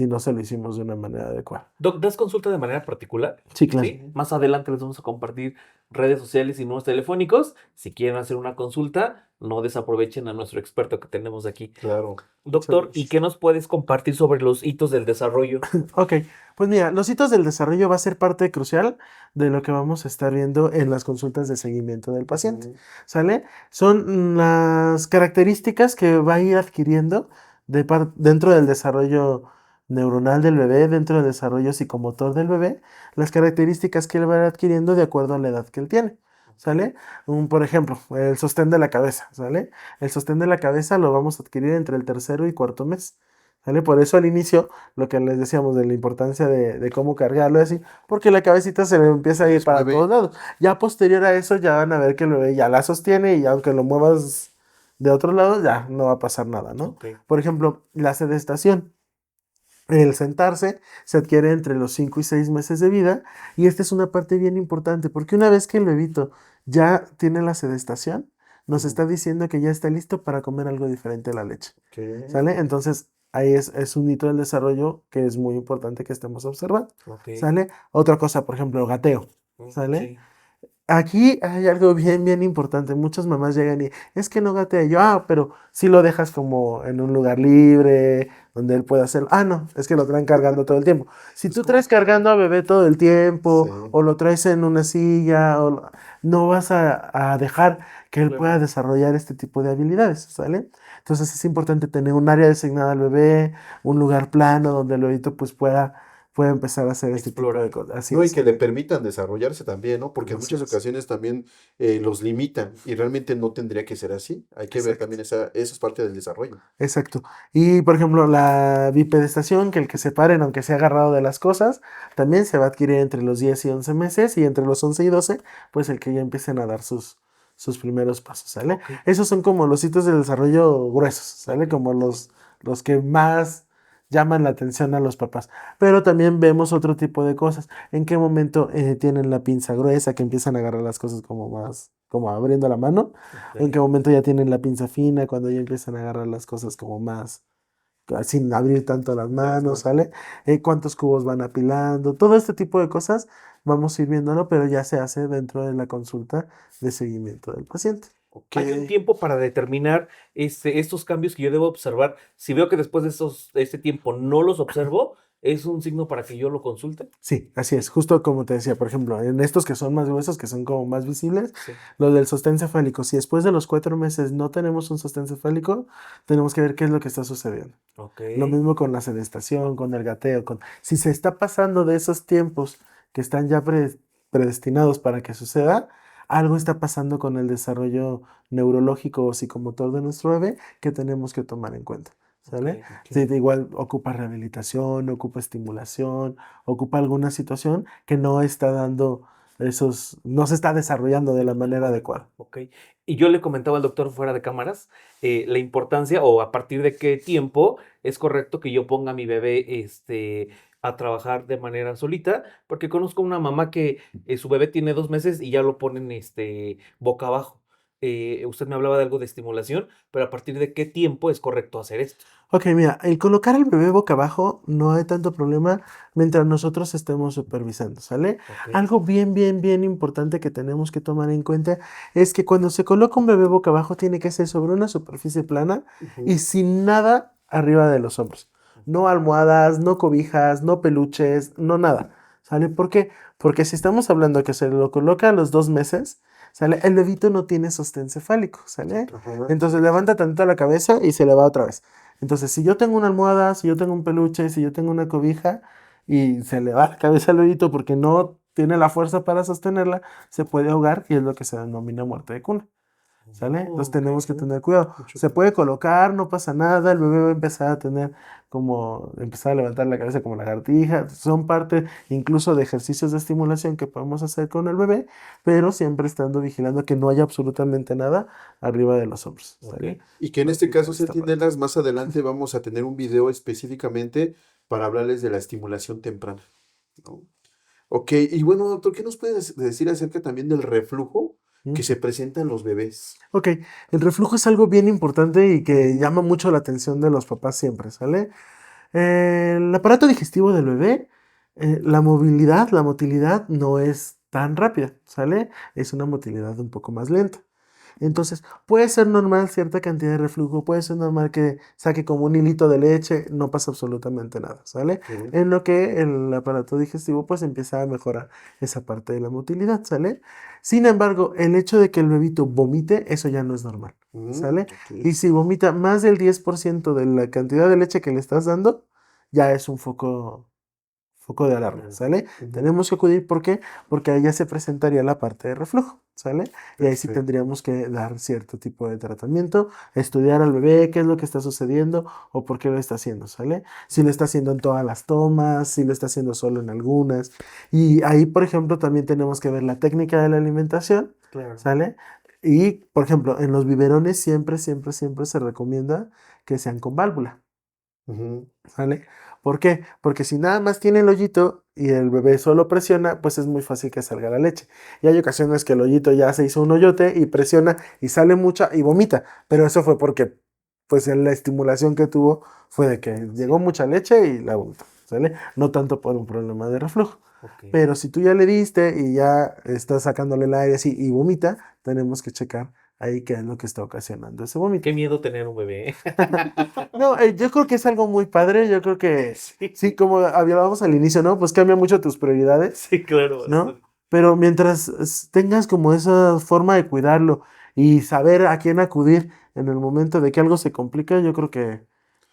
no se lo hicimos de una manera adecuada. Doc, ¿das consulta de manera particular? Sí, claro. Sí. Más adelante les vamos a compartir redes sociales y números telefónicos. Si quieren hacer una consulta, no desaprovechen a nuestro experto que tenemos aquí. Claro. Doctor, ¿y qué nos puedes compartir sobre los hitos del desarrollo? Ok, pues mira, los hitos del desarrollo va a ser parte crucial de lo que vamos a estar viendo en las consultas de seguimiento del paciente, Ujú. ¿sale? Son las características que va a ir adquiriendo dentro del desarrollo neuronal del bebé, dentro del desarrollo psicomotor del bebé, las características que él va a ir adquiriendo de acuerdo a la edad que él tiene, ¿sale? Por ejemplo, el sostén de la cabeza, ¿sale? El sostén de la cabeza lo vamos a adquirir entre el tercero y cuarto mes. ¿sale? Por eso al inicio, lo que les decíamos de la importancia de cómo cargarlo, y así, porque la cabecita se le empieza a ir Es para bebé. todos lados. Ya posterior a eso, ya van a ver que el bebé ya la sostiene y aunque lo muevas de otro lado, ya no va a pasar nada, ¿no? Ok. Por ejemplo, la sedestación. El sentarse se adquiere entre los 5 y 6 meses de vida y esta es una parte bien importante porque una vez que el bebito ya tiene la sedestación, nos Ujú. está diciendo que ya está listo para comer algo diferente a la leche, Ok. ¿sale? Entonces ahí es un hito del desarrollo que es muy importante que estemos observando, Ok. ¿sale? Otra cosa, por ejemplo, el gateo, ¿sale? Sí. Aquí hay algo bien, bien importante. Muchas mamás llegan y es que no gatea. Yo, pero si lo dejas como en un lugar libre, donde él pueda hacerlo. Ah, no, es que lo traen cargando todo el tiempo. Si Es tú como traes cargando a bebé todo el sí, tiempo, o lo traes en una silla, no vas a dejar que él pueda Claro. desarrollar este tipo de habilidades, ¿sale? Entonces es importante tener un área designada al bebé, un lugar plano donde el bebito pues pueda empezar a hacer este tipo de Explorar. cosas. Así no, y es. que le permitan desarrollarse también, ¿no? Porque en Así muchas es. ocasiones también los limitan y realmente no tendría que ser así. Hay que ver Exacto. también esa es parte del desarrollo. Exacto. Y por ejemplo, la bipedestación, que el que se paren, aunque sea agarrado de las cosas, también se va a adquirir entre los 10 y 11 meses y entre los 11 y 12, pues el que ya empiecen a dar sus primeros pasos, ¿sale? Ok. Esos son como los hitos de desarrollo gruesos, ¿sale? Ok. Como los que más llaman la atención a los papás. Pero también vemos otro tipo de cosas. ¿En qué momento tienen la pinza gruesa, que empiezan a agarrar las cosas como más, como abriendo la mano? Ok. ¿En qué momento ya tienen la pinza fina? Cuando ya empiezan a agarrar las cosas como más, sin abrir tanto las manos, Claro. ¿sale? ¿Cuántos cubos van apilando? Todo este tipo de cosas vamos a ir viéndolo, pero ya se hace dentro de la consulta de seguimiento del paciente. Ok. Hay un tiempo para determinar estos cambios que yo debo observar. Si veo que después de este tiempo no los observo, ¿es un signo para que yo lo consulte? Sí, así es, justo como te decía, por ejemplo, en estos que son más gruesos, que son como más visibles, Sí. los del sostén cefálico, si después de los 4 meses no tenemos un sostén cefálico, tenemos que ver qué es lo que está sucediendo. Ok. Lo mismo con la sedestación, con el gateo, si se está pasando de esos tiempos que están ya predestinados para que suceda, algo está pasando con el desarrollo neurológico o psicomotor de nuestro bebé que tenemos que tomar en cuenta. Ok. ¿Sale? Sí, igual ocupa rehabilitación, ocupa estimulación, ocupa alguna situación que no está dando no se está desarrollando de la manera adecuada. Ok. Y yo le comentaba al doctor fuera de cámaras la importancia o a partir de qué tiempo es correcto que yo ponga a mi bebé a trabajar de manera solita, porque conozco una mamá que su bebé tiene 2 meses y ya lo ponen boca abajo. Usted me hablaba de algo de estimulación, pero a partir de qué tiempo es correcto hacer esto. Ok, mira, el colocar al bebé boca abajo no hay tanto problema mientras nosotros estemos supervisando, ¿sale? Ok. Algo bien, bien, bien importante que tenemos que tomar en cuenta es que cuando se coloca un bebé boca abajo tiene que ser sobre una superficie plana y Ujú. sin nada arriba de los hombros. No almohadas, no cobijas, no peluches, no nada, ¿sale? ¿Por qué? Porque si estamos hablando que se lo coloca a los 2 meses, ¿sale? El bebito no tiene sostén cefálico, ¿sale? Ajá. Entonces levanta tantito la cabeza y se le va otra vez. Entonces, si yo tengo una almohada, si yo tengo un peluche, si yo tengo una cobija y se le va la cabeza al bebito porque no tiene la fuerza para sostenerla, se puede ahogar y es lo que se denomina muerte de cuna. ¿Sale? Entonces Oh, ok. tenemos que tener cuidado. Mucho Se puede colocar, no pasa nada, el bebé va a empezar a tener empezar a levantar la cabeza como lagartija. Son parte incluso de ejercicios de estimulación que podemos hacer con el bebé, pero siempre estando vigilando que no haya absolutamente nada arriba de los hombros. Ok. ¿Sale? Y que en Así este por caso, esta parte. Centinelas, más adelante vamos a tener un video específicamente para hablarles de la estimulación temprana, ¿no? Ok, y bueno, doctor, ¿qué nos puedes decir acerca también del reflujo ¿Mm? que se presenta en los bebés? Ok, el reflujo es algo bien importante y que llama mucho la atención de los papás siempre, ¿sale? El aparato digestivo del bebé, la movilidad, la motilidad no es tan rápida, ¿sale? Es una motilidad un poco más lenta. Entonces, puede ser normal cierta cantidad de reflujo, puede ser normal que saque como un hilito de leche, no pasa absolutamente nada, ¿sale? Ok. En lo que el aparato digestivo pues empieza a mejorar esa parte de la motilidad, ¿sale? Sin embargo, el hecho de que el bebito vomite, eso ya no es normal, ¿sale? Ok. Y si vomita más del 10% de la cantidad de leche que le estás dando, ya es un foco de alarma, ¿sale? Ujú. Tenemos que acudir, ¿por qué? Porque ahí ya se presentaría la parte de reflujo. ¿sale? Y ahí sí Perfecto. tendríamos que dar cierto tipo de tratamiento, estudiar al bebé, qué es lo que está sucediendo o por qué lo está haciendo, ¿sale? Si lo está haciendo en todas las tomas, si lo está haciendo solo en algunas. Y ahí, por ejemplo, también tenemos que ver la técnica de la alimentación, Claro. ¿sale? Y, por ejemplo, en los biberones siempre, siempre, siempre se recomienda que sean con válvula. Ujú. ¿Sale? ¿Por qué? Porque si nada más tiene el hoyito y el bebé solo presiona, pues es muy fácil que salga la leche. Y hay ocasiones que el hoyito ya se hizo un hoyote y presiona y sale mucha y vomita. Pero eso fue porque, pues en la estimulación que tuvo fue de que llegó mucha leche y la vomitó, ¿sale? No tanto por un problema de reflujo. Ok. Pero si tú ya le diste y ya estás sacándole el aire así y vomita, tenemos que checar ahí qué es lo que está ocasionando ese vómito. Qué miedo tener un bebé. No, yo creo que es algo muy padre. Yo creo que Sí, sí, como hablábamos al inicio, ¿no? Pues cambia mucho tus prioridades, sí, claro. ¿no? Pero mientras tengas como esa forma de cuidarlo y saber a quién acudir en el momento de que algo se complica, yo creo que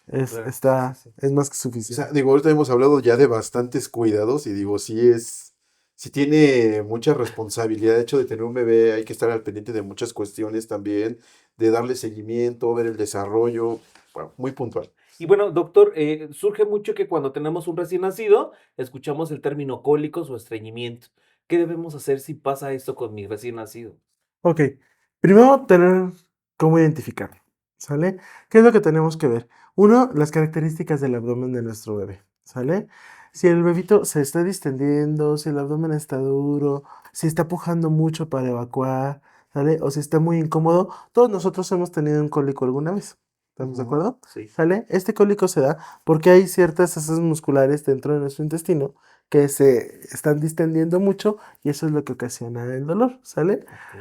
Claro, sí, sí, sí. es más que O sea, suficiente. digo, ahorita hemos hablado ya de bastantes cuidados y digo, sí tiene mucha responsabilidad. El hecho de tener un bebé, hay que estar al pendiente de muchas cuestiones también, de darle seguimiento, ver el desarrollo, bueno, muy puntual. Y bueno, doctor, surge mucho que cuando tenemos un recién nacido, escuchamos el término cólicos o estreñimiento. ¿Qué debemos hacer si pasa esto con mi recién nacido? Ok, primero tener cómo identificarlo, ¿sale? ¿Qué es lo que tenemos que ver? Uno, las características del abdomen de nuestro bebé, ¿sale? Si el bebito se está distendiendo, si el abdomen está duro, si está pujando mucho para evacuar, ¿sale? O si está muy incómodo, todos nosotros hemos tenido un cólico alguna vez, ¿estamos de Ujú. acuerdo? Sí. ¿Sale? Este cólico se da porque hay ciertas asas musculares dentro de nuestro intestino que se están distendiendo mucho y eso es lo que ocasiona el dolor, ¿sale? Ok.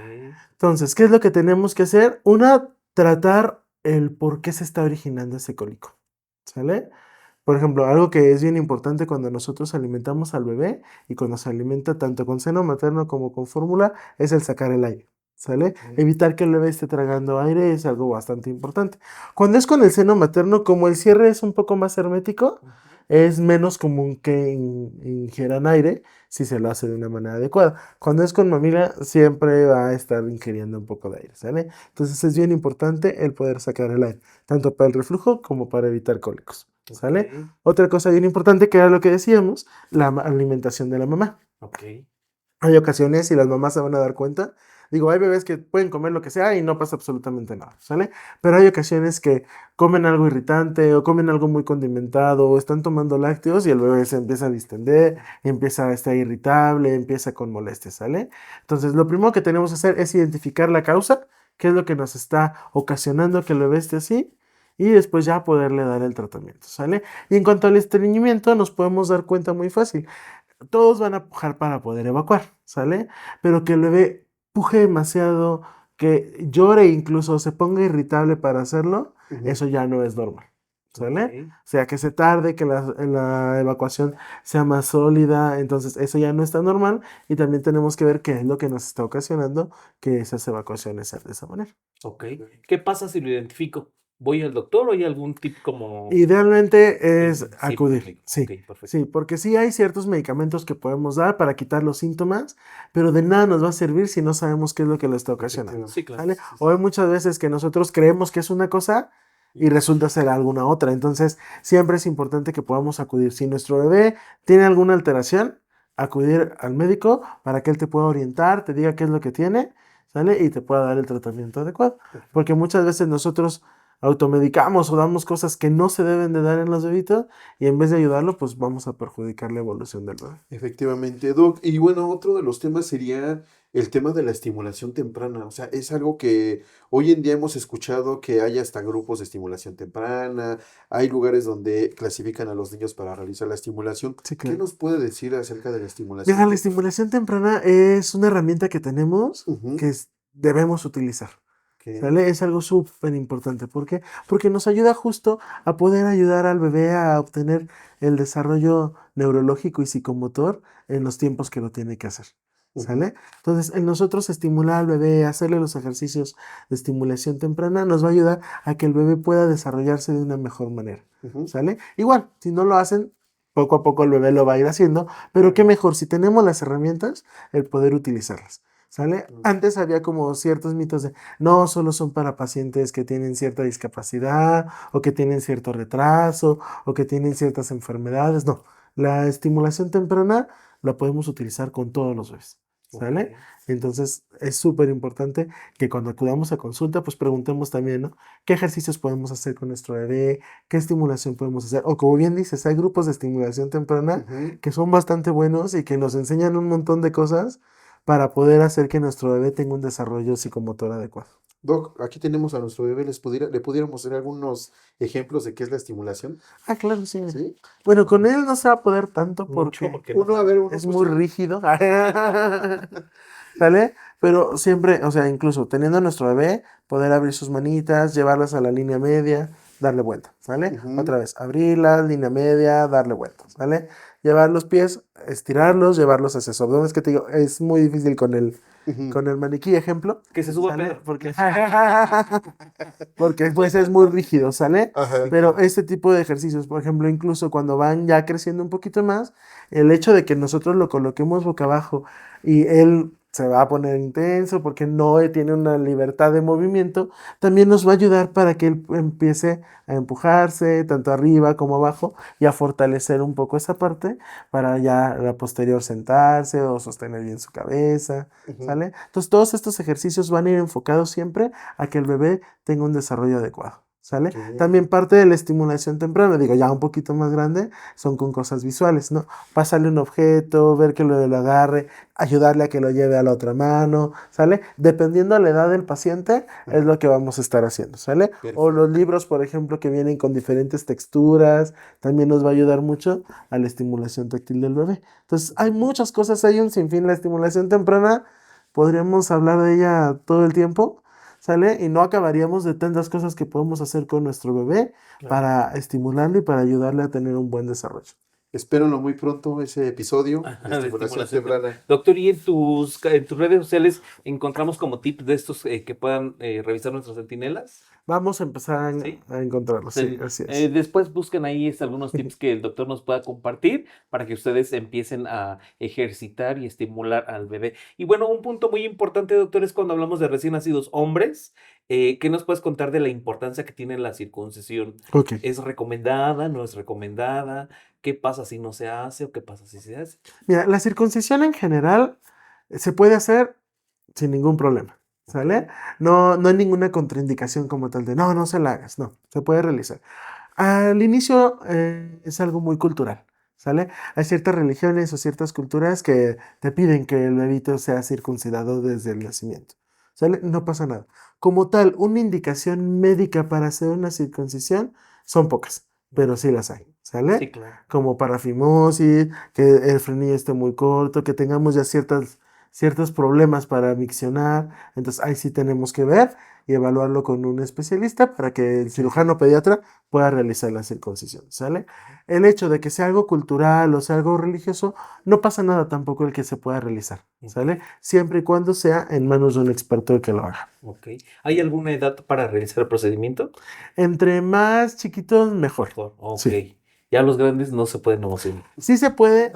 Entonces, ¿qué es lo que tenemos que hacer? Una, tratar el por qué se está originando ese cólico, ¿sale? Por ejemplo, algo que es bien importante cuando nosotros alimentamos al bebé y cuando se alimenta tanto con seno materno como con fórmula es el sacar el aire, ¿sale? Ok. Evitar que el bebé esté tragando aire es algo bastante importante. Cuando es con el seno materno, como el cierre es un poco más hermético, Ujú. es menos común que ingieran aire si se lo hace de una manera adecuada. Cuando es con mamila, siempre va a estar ingiriendo un poco de aire, ¿sale? Entonces es bien importante el poder sacar el aire, tanto para el reflujo como para evitar cólicos, ¿sale? Ok. Otra cosa bien importante que era lo que decíamos, la alimentación de la mamá. Ok. Hay ocasiones y las mamás se van a dar cuenta. Digo, hay bebés que pueden comer lo que sea y no pasa absolutamente nada, ¿sale? Pero hay ocasiones que comen algo irritante o comen algo muy condimentado o están tomando lácteos y el bebé se empieza a distender, empieza a estar irritable, empieza con molestias, ¿sale? Entonces, lo primero que tenemos que hacer es identificar la causa, qué es lo que nos está ocasionando que el bebé esté así y después ya poderle dar el tratamiento, ¿sale? Y en cuanto al estreñimiento, nos podemos dar cuenta muy fácil. Todos van a pujar para poder evacuar, ¿sale? Pero que el bebé puje demasiado, que llore incluso, se ponga irritable para hacerlo, Ujú. eso ya no es normal, ¿sale? Ok. O sea, que se tarde, que la evacuación sea más sólida, entonces eso ya no está normal y también tenemos que ver qué es lo que nos está ocasionando que esas evacuaciones sean de esa manera. Ok. ¿Qué pasa si lo identifico? ¿Voy al doctor o hay algún tip como Idealmente es acudir, científico? Ok, sí, perfecto. sí, porque sí hay ciertos medicamentos que podemos dar para quitar los síntomas, pero de nada nos va a servir si no sabemos qué es lo que lo está ocasionando, Efectivamente. Sí, claro. ¿sale? O hay muchas veces que nosotros creemos que es una cosa y resulta ser alguna otra, entonces siempre es importante que podamos acudir. Si nuestro bebé tiene alguna alteración, acudir al médico para que él te pueda orientar, te diga qué es lo que tiene, ¿sale? Y te pueda dar el tratamiento adecuado, porque muchas veces nosotros automedicamos o damos cosas que no se deben de dar en los bebitos y en vez de ayudarlo, pues vamos a perjudicar la evolución del bebé. Efectivamente, Doc. Y bueno, otro de los temas sería el tema de la estimulación temprana. O sea, es algo que hoy en día hemos escuchado que hay hasta grupos de estimulación temprana, hay lugares donde clasifican a los niños para realizar la estimulación. Sí, ¿Qué claro. nos puede decir acerca de la estimulación Mira, la temprana? estimulación temprana es una herramienta que tenemos Ujú. que debemos utilizar. Ok. ¿Sale? Es algo súper importante. ¿Por qué? Porque nos ayuda justo a poder ayudar al bebé a obtener el desarrollo neurológico y psicomotor en los tiempos que lo tiene que hacer. Ujú. ¿Sale? Entonces, en nosotros estimular al bebé, hacerle los ejercicios de estimulación temprana, nos va a ayudar a que el bebé pueda desarrollarse de una mejor manera. Ujú. ¿Sale? Igual, si no lo hacen, poco a poco el bebé lo va a ir haciendo, pero qué Claro. mejor si tenemos las herramientas, el poder utilizarlas. ¿sale? Antes había como ciertos mitos de, no, solo son para pacientes que tienen cierta discapacidad o que tienen cierto retraso o que tienen ciertas enfermedades. No, la estimulación temprana la podemos utilizar con todos los bebés, Ok. ¿sale? Entonces es súper importante que cuando acudamos a consulta, pues preguntemos también, ¿no? ¿Qué ejercicios podemos hacer con nuestro bebé? ¿Qué estimulación podemos hacer? O como bien dices, hay grupos de estimulación temprana Ujú. que son bastante buenos y que nos enseñan un montón de cosas para poder hacer que nuestro bebé tenga un desarrollo psicomotor adecuado. Doc, aquí tenemos a nuestro bebé, le pudiéramos hacer algunos ejemplos de qué es la estimulación, Ah, claro, sí. ¿sí? Bueno, con él no se va a poder tanto Mucho, porque porque no. Uno, a ver, uno, es pues muy ya. rígido. ¿Sale? Pero siempre, o sea, incluso teniendo a nuestro bebé, poder abrir sus manitas, llevarlas a la línea media, darle vuelta, ¿sale? Ujú, Otra vez, abrirlas, línea media, darle vuelta, ¿sale? Llevar los pies, estirarlos, llevarlos hacia su abdomen. Es que te digo, es muy difícil ujú. con el maniquí, ejemplo, Que se suba ¿sale? Pedro. Porque pues es muy rígido, ¿sale? Ajá. Pero este tipo de ejercicios, por ejemplo, incluso cuando van ya creciendo un poquito más, el hecho de que nosotros lo coloquemos boca abajo y él se va a poner intenso porque no tiene una libertad de movimiento, también nos va a ayudar para que él empiece a empujarse tanto arriba como abajo y a fortalecer un poco esa parte para ya la posterior sentarse o sostener bien su cabeza, Ujú. ¿sale? Entonces todos estos ejercicios van a ir enfocados siempre a que el bebé tenga un desarrollo adecuado. ¿Sale? Ok. También parte de la estimulación temprana, digo, ya un poquito más grande, son con cosas visuales, ¿no? Pasarle un objeto, ver que lo agarre, ayudarle a que lo lleve a la otra mano, ¿sale? Dependiendo de la edad del paciente, es Ajá. lo que vamos a estar haciendo, ¿sale? O los Perfecto. libros, por ejemplo, que vienen con diferentes texturas, también nos va a ayudar mucho a la estimulación táctil del bebé. Entonces, hay muchas cosas, hay un sinfín. La estimulación temprana, podríamos hablar de ella todo el tiempo, ¿sale? Y no acabaríamos de tantas cosas que podemos hacer con nuestro bebé Claro. para estimularlo y para ayudarle a tener un buen desarrollo. Espérenlo muy pronto ese episodio de Ajá, de estimulación estimulación temprana. temprana. Doctor, ¿y en tus redes sociales encontramos como tips de estos que puedan revisar nuestras centinelas? Vamos a empezar Sí. a encontrarlo, sí, así es. Después busquen ahí algunos tips que el doctor nos pueda compartir para que ustedes empiecen a ejercitar y estimular al bebé. Y bueno, un punto muy importante, doctor, es cuando hablamos de recién nacidos hombres, ¿qué nos puedes contar de la importancia que tiene la circuncisión? Ok. ¿Es recomendada? ¿No es recomendada? ¿Qué pasa si no se hace o qué pasa si se hace? Mira, la circuncisión en general se puede hacer sin ningún problema, Ok. ¿sale? No, no hay ninguna contraindicación como tal de no, no se la hagas, no, se puede realizar. Al inicio es algo muy cultural, ¿sale? Hay ciertas religiones o ciertas culturas que te piden que el bebito sea circuncidado desde el nacimiento, ¿sale? No pasa nada. Como tal, una indicación médica para hacer una circuncisión son pocas, pero sí las hay, ¿sale? Sí, claro. Como para fimosis, que el frenillo esté muy corto, que tengamos ya ciertos problemas para miccionar. Entonces ahí sí tenemos que ver y evaluarlo con un especialista para que el cirujano pediatra pueda realizar la circuncisión, ¿sale? El hecho de que sea algo cultural o sea algo religioso, no pasa nada tampoco el que se pueda realizar, Ok. ¿sale? Siempre y cuando sea en manos de un experto que lo haga. Ok. ¿Hay alguna edad para realizar el procedimiento? Entre más chiquitos, mejor. Mejor. Ok. Sí. Ya los grandes no se pueden emocionar. Sí se puede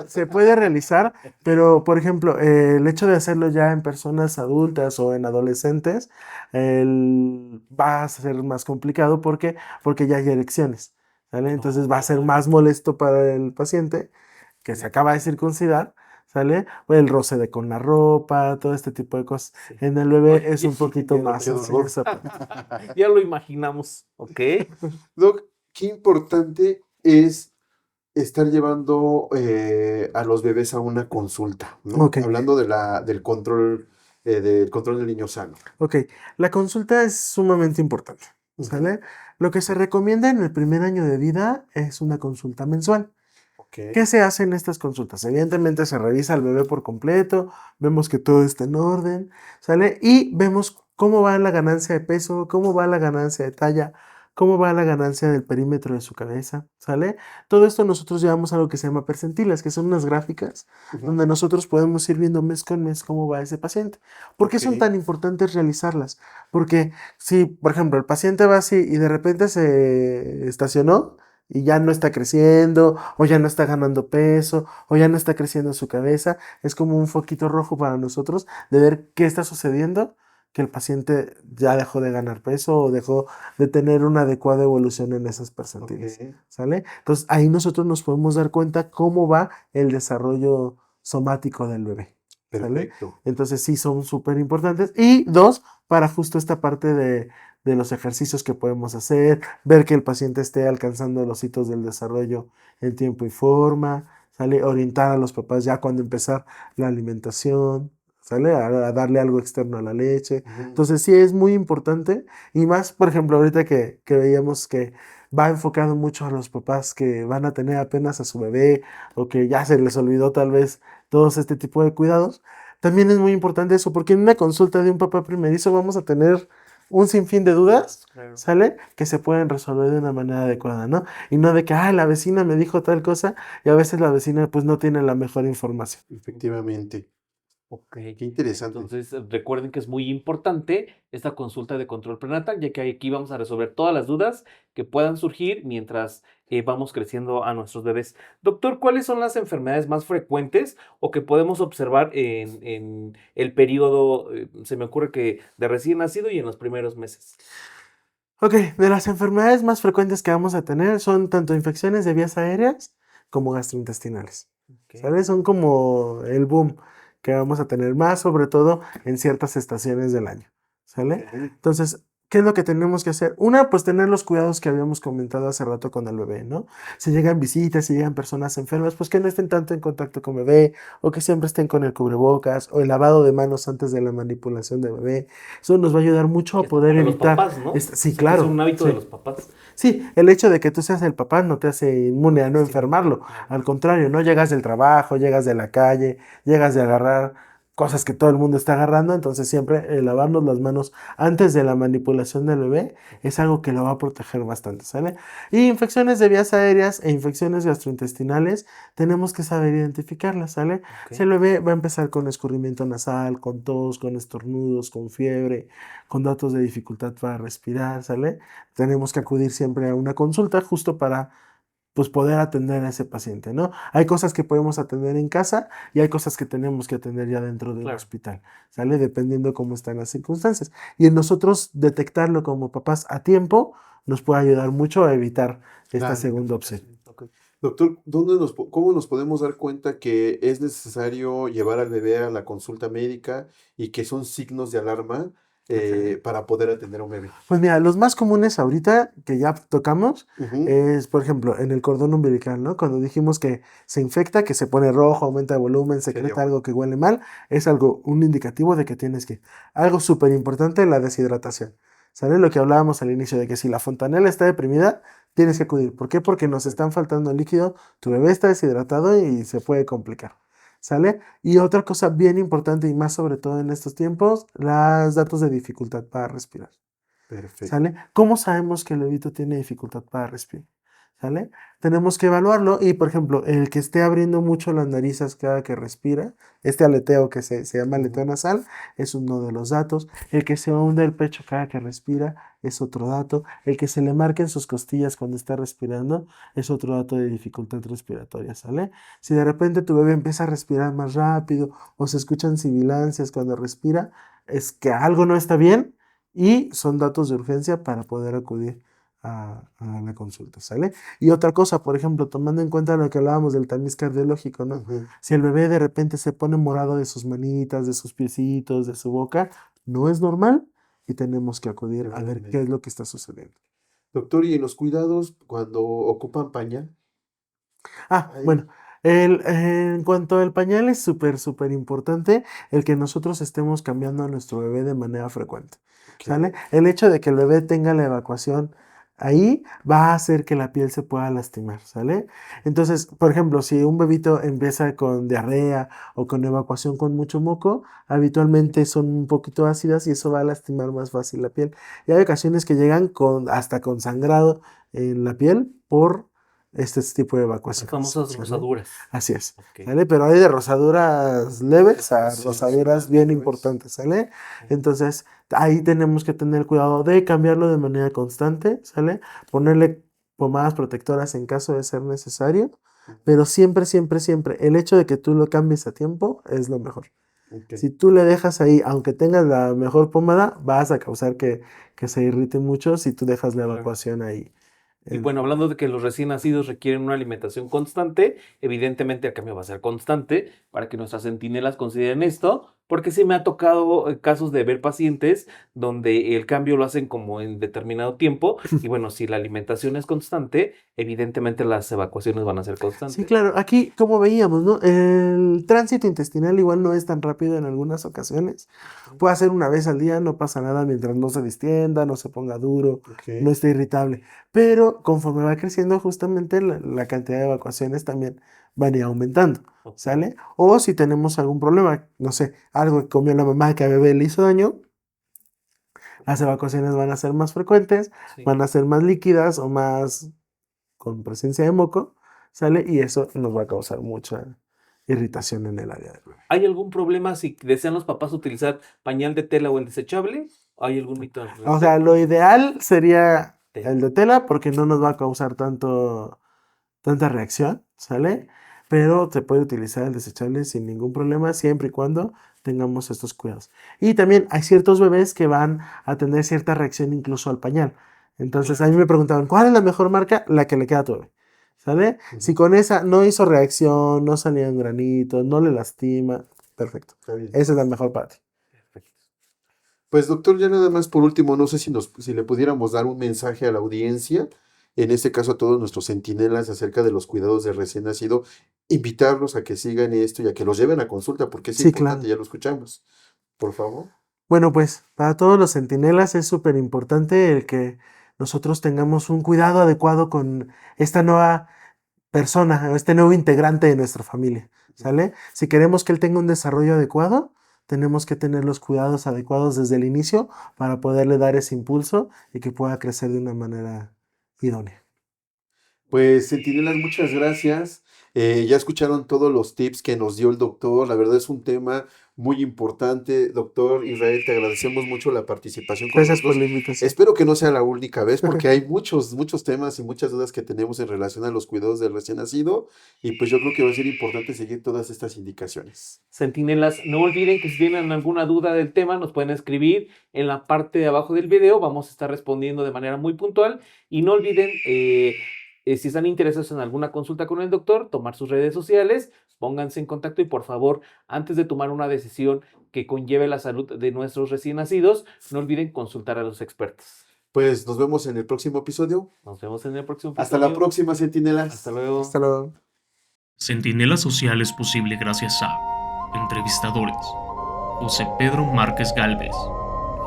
realizar, pero por ejemplo, el hecho de hacerlo ya en personas adultas o en adolescentes va a ser más complicado porque ya hay erecciones, ¿sale? Entonces va a ser más molesto para el paciente que se acaba de circuncidar, ¿sale? O el roce de con la ropa, todo este tipo de cosas. Sí. En el bebé Oye, es un poquito qué más dolor. sencillo esa parte. Ya lo imaginamos. Ok. Doc, qué importante es estar llevando a los bebés a una consulta, ¿no? Ok. Hablando del control del niño sano. Ok, la consulta es sumamente importante, Ujú. ¿sale? Lo que se recomienda en el primer año de vida es una consulta mensual. Ok. ¿Qué se hace en estas consultas? Evidentemente se revisa al bebé por completo, vemos que todo está en orden, ¿sale? Y vemos cómo va la ganancia de peso, cómo va la ganancia de talla, cómo va la ganancia del perímetro de su cabeza, ¿sale? Todo esto nosotros llevamos a lo que se llama percentilas, que son unas gráficas Ujú. donde nosotros podemos ir viendo mes con mes cómo va ese paciente. ¿Por qué son Ok. tan importantes realizarlas? Porque si, por ejemplo, el paciente va así y de repente se estacionó, y ya no está creciendo, o ya no está ganando peso, o ya no está creciendo su cabeza, es como un foquito rojo para nosotros de ver qué está sucediendo, que el paciente ya dejó de ganar peso o dejó de tener una adecuada evolución en esas percentiles, Ok, ¿sale? Entonces ahí nosotros nos podemos dar cuenta cómo va el desarrollo somático del bebé, ¿sale? perfecto. Entonces sí son súper importantes. Y dos, para justo esta parte de los ejercicios que podemos hacer, ver que el paciente esté alcanzando los hitos del desarrollo en tiempo y forma, ¿sale? Orientar a los papás ya cuando empezar la alimentación, ¿sale? A darle algo externo a la leche. Ujú. Entonces sí es muy importante y más, por ejemplo, ahorita que veíamos que va enfocado mucho a los papás que van a tener apenas a su bebé o que ya se les olvidó tal vez todos este tipo de cuidados. También es muy importante eso, porque en una consulta de un papá primerizo vamos a tener un sinfín de dudas, Claro. ¿sale? Que se pueden resolver de una manera adecuada, ¿no? Y no de que, la vecina me dijo tal cosa y a veces la vecina pues no tiene la mejor información. Efectivamente. Ok. Qué interesante. Entonces, recuerden que es muy importante esta consulta de control prenatal, ya que aquí vamos a resolver todas las dudas que puedan surgir mientras vamos creciendo a nuestros bebés. Doctor, ¿cuáles son las enfermedades más frecuentes o que podemos observar en el periodo, se me ocurre que de recién nacido y en los primeros meses? Ok, de las enfermedades más frecuentes que vamos a tener son tanto infecciones de vías aéreas como gastrointestinales. Ok. ¿Sabes? Son como el boom que vamos a tener más, sobre todo en ciertas estaciones del año. ¿Sale? Ok. Entonces, ¿qué es lo que tenemos que hacer? Una, pues tener los cuidados que habíamos comentado hace rato con el bebé, ¿no? Si llegan visitas, si llegan personas enfermas, pues que no estén tanto en contacto con bebé, o que siempre estén con el cubrebocas, o el lavado de manos antes de la manipulación de bebé. Eso nos va a ayudar mucho Y a hasta poder para los evitar. papás, ¿no? Sí, Siento que es claro. un hábito de Sí. los papás. Sí, el hecho de que tú seas el papá no te hace inmune a no Sí, enfermarlo. claro. Al contrario, no llegas del trabajo, llegas de la calle, llegas de agarrar cosas que todo el mundo está agarrando, entonces siempre lavarnos las manos antes de la manipulación del bebé es algo que lo va a proteger bastante, ¿sale? Y infecciones de vías aéreas e infecciones gastrointestinales tenemos que saber identificarlas, ¿sale? Si el Ok. bebé va a empezar con escurrimiento nasal, con tos, con estornudos, con fiebre, con datos de dificultad para respirar, ¿sale? Tenemos que acudir siempre a una consulta justo para pues poder atender a ese paciente, ¿no? Hay cosas que podemos atender en casa y hay cosas que tenemos que atender ya dentro del Claro. hospital, ¿sale? Dependiendo cómo están las circunstancias. Y en nosotros detectarlo como papás a tiempo nos puede ayudar mucho a evitar esta Claro. segunda opción. Ok. Doctor, cómo nos podemos dar cuenta que es necesario llevar al bebé a la consulta médica y que son signos de alarma para poder atender a un bebé? Pues mira, los más comunes ahorita que ya tocamos Ujú. es, por ejemplo, en el cordón umbilical, ¿no? Cuando dijimos que se infecta, que se pone rojo, aumenta de volumen, secreta Serio. algo que huele mal, es algo, un indicativo de que tienes que. Algo súper importante, la deshidratación. ¿Sale? Lo que hablábamos al inicio de que si la fontanela está deprimida, tienes que acudir. ¿Por qué? Porque nos están faltando líquido, tu bebé está deshidratado y se puede complicar. ¿Sale? Y otra cosa bien importante y más sobre todo en estos tiempos, los datos de dificultad para respirar. Perfecto. ¿Sale? ¿Cómo sabemos que el bebito tiene dificultad para respirar? ¿Sale? Tenemos que evaluarlo y, por ejemplo, el que esté abriendo mucho las narices cada que respira, este aleteo que se llama aleteo nasal, es uno de los datos. El que se hunde el pecho cada que respira es otro dato. El que se le marquen sus costillas cuando está respirando es otro dato de dificultad respiratoria, ¿sale? Si de repente tu bebé empieza a respirar más rápido o se escuchan sibilancias cuando respira, es que algo no está bien y son datos de urgencia para poder acudir a la consulta, ¿sale? Y otra cosa, por ejemplo, tomando en cuenta lo que hablábamos del tamiz cardiológico, ¿no? Ujú. Si el bebé de repente se pone morado de sus manitas, de sus piecitos, de su boca, no es normal y tenemos que acudir a Llevar al ver qué médico. es lo que está sucediendo. Doctor, ¿y en los cuidados cuando ocupan pañal? Ahí. Bueno, en cuanto al pañal es súper, súper importante el que nosotros estemos cambiando a nuestro bebé de manera frecuente, Ok. ¿sale? El hecho de que el bebé tenga la evacuación ahí va a hacer que la piel se pueda lastimar, ¿sale? Entonces, por ejemplo, si un bebito empieza con diarrea o con evacuación con mucho moco, habitualmente son un poquito ácidas y eso va a lastimar más fácil la piel. Y hay ocasiones que llegan hasta con sangrado en la piel por este tipo de Las evacuaciones, famosas ¿sale? rosaduras. Así es, Ok. ¿sale? Pero hay de rosaduras leves a Sí, rosaduras bien leves. importantes, ¿sale? Entonces, ahí tenemos que tener cuidado de cambiarlo de manera constante, ¿sale? Ponerle pomadas protectoras en caso de ser necesario, pero siempre, siempre, siempre, el hecho de que tú lo cambies a tiempo es lo mejor. Ok. Si tú le dejas ahí, aunque tengas la mejor pomada, vas a causar que se irrite mucho si tú dejas la Claro. evacuación ahí. Y bueno, hablando de que los recién nacidos requieren una alimentación constante, evidentemente el cambio va a ser constante para que nuestras centinelas consideren esto, porque sí me ha tocado casos de ver pacientes donde el cambio lo hacen como en determinado tiempo y bueno, si la alimentación es constante, evidentemente las evacuaciones van a ser Sí, constantes. claro, aquí como veíamos, ¿no? El tránsito intestinal igual no es tan rápido en algunas ocasiones. Puede ser una vez al día, no pasa nada mientras no se distienda, no se ponga duro, Ok. no esté irritable. Pero conforme va creciendo, justamente la cantidad de evacuaciones también van a ir aumentando, Ok. ¿sale? O si tenemos algún problema, no sé, algo que comió la mamá que al bebé le hizo daño, las evacuaciones van a ser más frecuentes, Sí. van a ser más líquidas o más con presencia de moco, ¿sale? Y eso nos va a causar mucha irritación en el área del bebé. ¿Hay algún problema si desean los papás utilizar pañal de tela o el desechable? ¿Hay algún mito al O sea, respecto? lo ideal sería Tela. el de tela porque no nos va a causar tanta reacción, ¿sale? Pero se puede utilizar el desechable sin ningún problema siempre y cuando tengamos estos cuidados. Y también hay ciertos bebés que van a tener cierta reacción incluso al pañal. Entonces a mí me preguntaban, ¿cuál es la mejor marca? La que le queda a tu bebé, ¿sale? Si con esa no hizo reacción, no salían granitos, no le lastima, perfecto. Está bien. Esa es la mejor para ti. Perfecto. Pues doctor, ya nada más por último, no sé si le pudiéramos dar un mensaje a la audiencia, en este caso a todos nuestros centinelas acerca de los cuidados de recién nacido, invitarlos a que sigan esto y a que los lleven a consulta, porque es Sí, importante, claro. ya lo escuchamos. Por favor. Bueno, pues para todos los centinelas es súper importante el que nosotros tengamos un cuidado adecuado con esta nueva persona, o este nuevo integrante de nuestra familia, ¿sale? Si queremos que él tenga un desarrollo adecuado, tenemos que tener los cuidados adecuados desde el inicio para poderle dar ese impulso y que pueda crecer de una manera idónea. Pues centinelas, muchas gracias. Ya escucharon todos los tips que nos dio el doctor. La verdad es un tema muy importante. Doctor Israel, te agradecemos mucho la participación con Gracias por nosotros. la invitación. Espero que no sea la única vez porque hay muchos temas y muchas dudas que tenemos en relación a los cuidados del recién nacido y pues yo creo que va a ser importante seguir todas estas indicaciones. Centinelas, no olviden que si tienen alguna duda del tema nos pueden escribir en la parte de abajo del video, vamos a estar respondiendo de manera muy puntual y no olviden, si están interesados en alguna consulta con el doctor, tomar sus redes sociales, pónganse en contacto y por favor, antes de tomar una decisión que conlleve la salud de nuestros recién nacidos, no olviden consultar a los expertos. Pues nos vemos en el próximo episodio. Nos vemos en el próximo Hasta la episodio. próxima, centinelas. Hasta luego. Hasta luego. Centinela Social es posible gracias a entrevistadores: José Pedro Márquez Gálvez,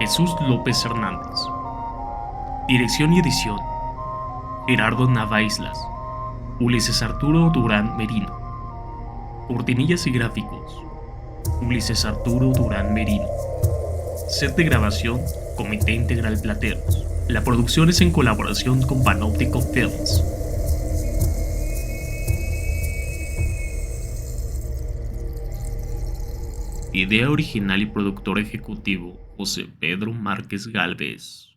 Jesús López Hernández. Dirección y edición: Gerardo Nava Islas, Ulises Arturo Durán Merino. Cortinillas y gráficos: Ulises Arturo Durán Merino. Set de grabación: Comité Integral Plateros. La producción es en colaboración con Panoptico Films. Idea original y productor ejecutivo: José Pedro Márquez Gálvez.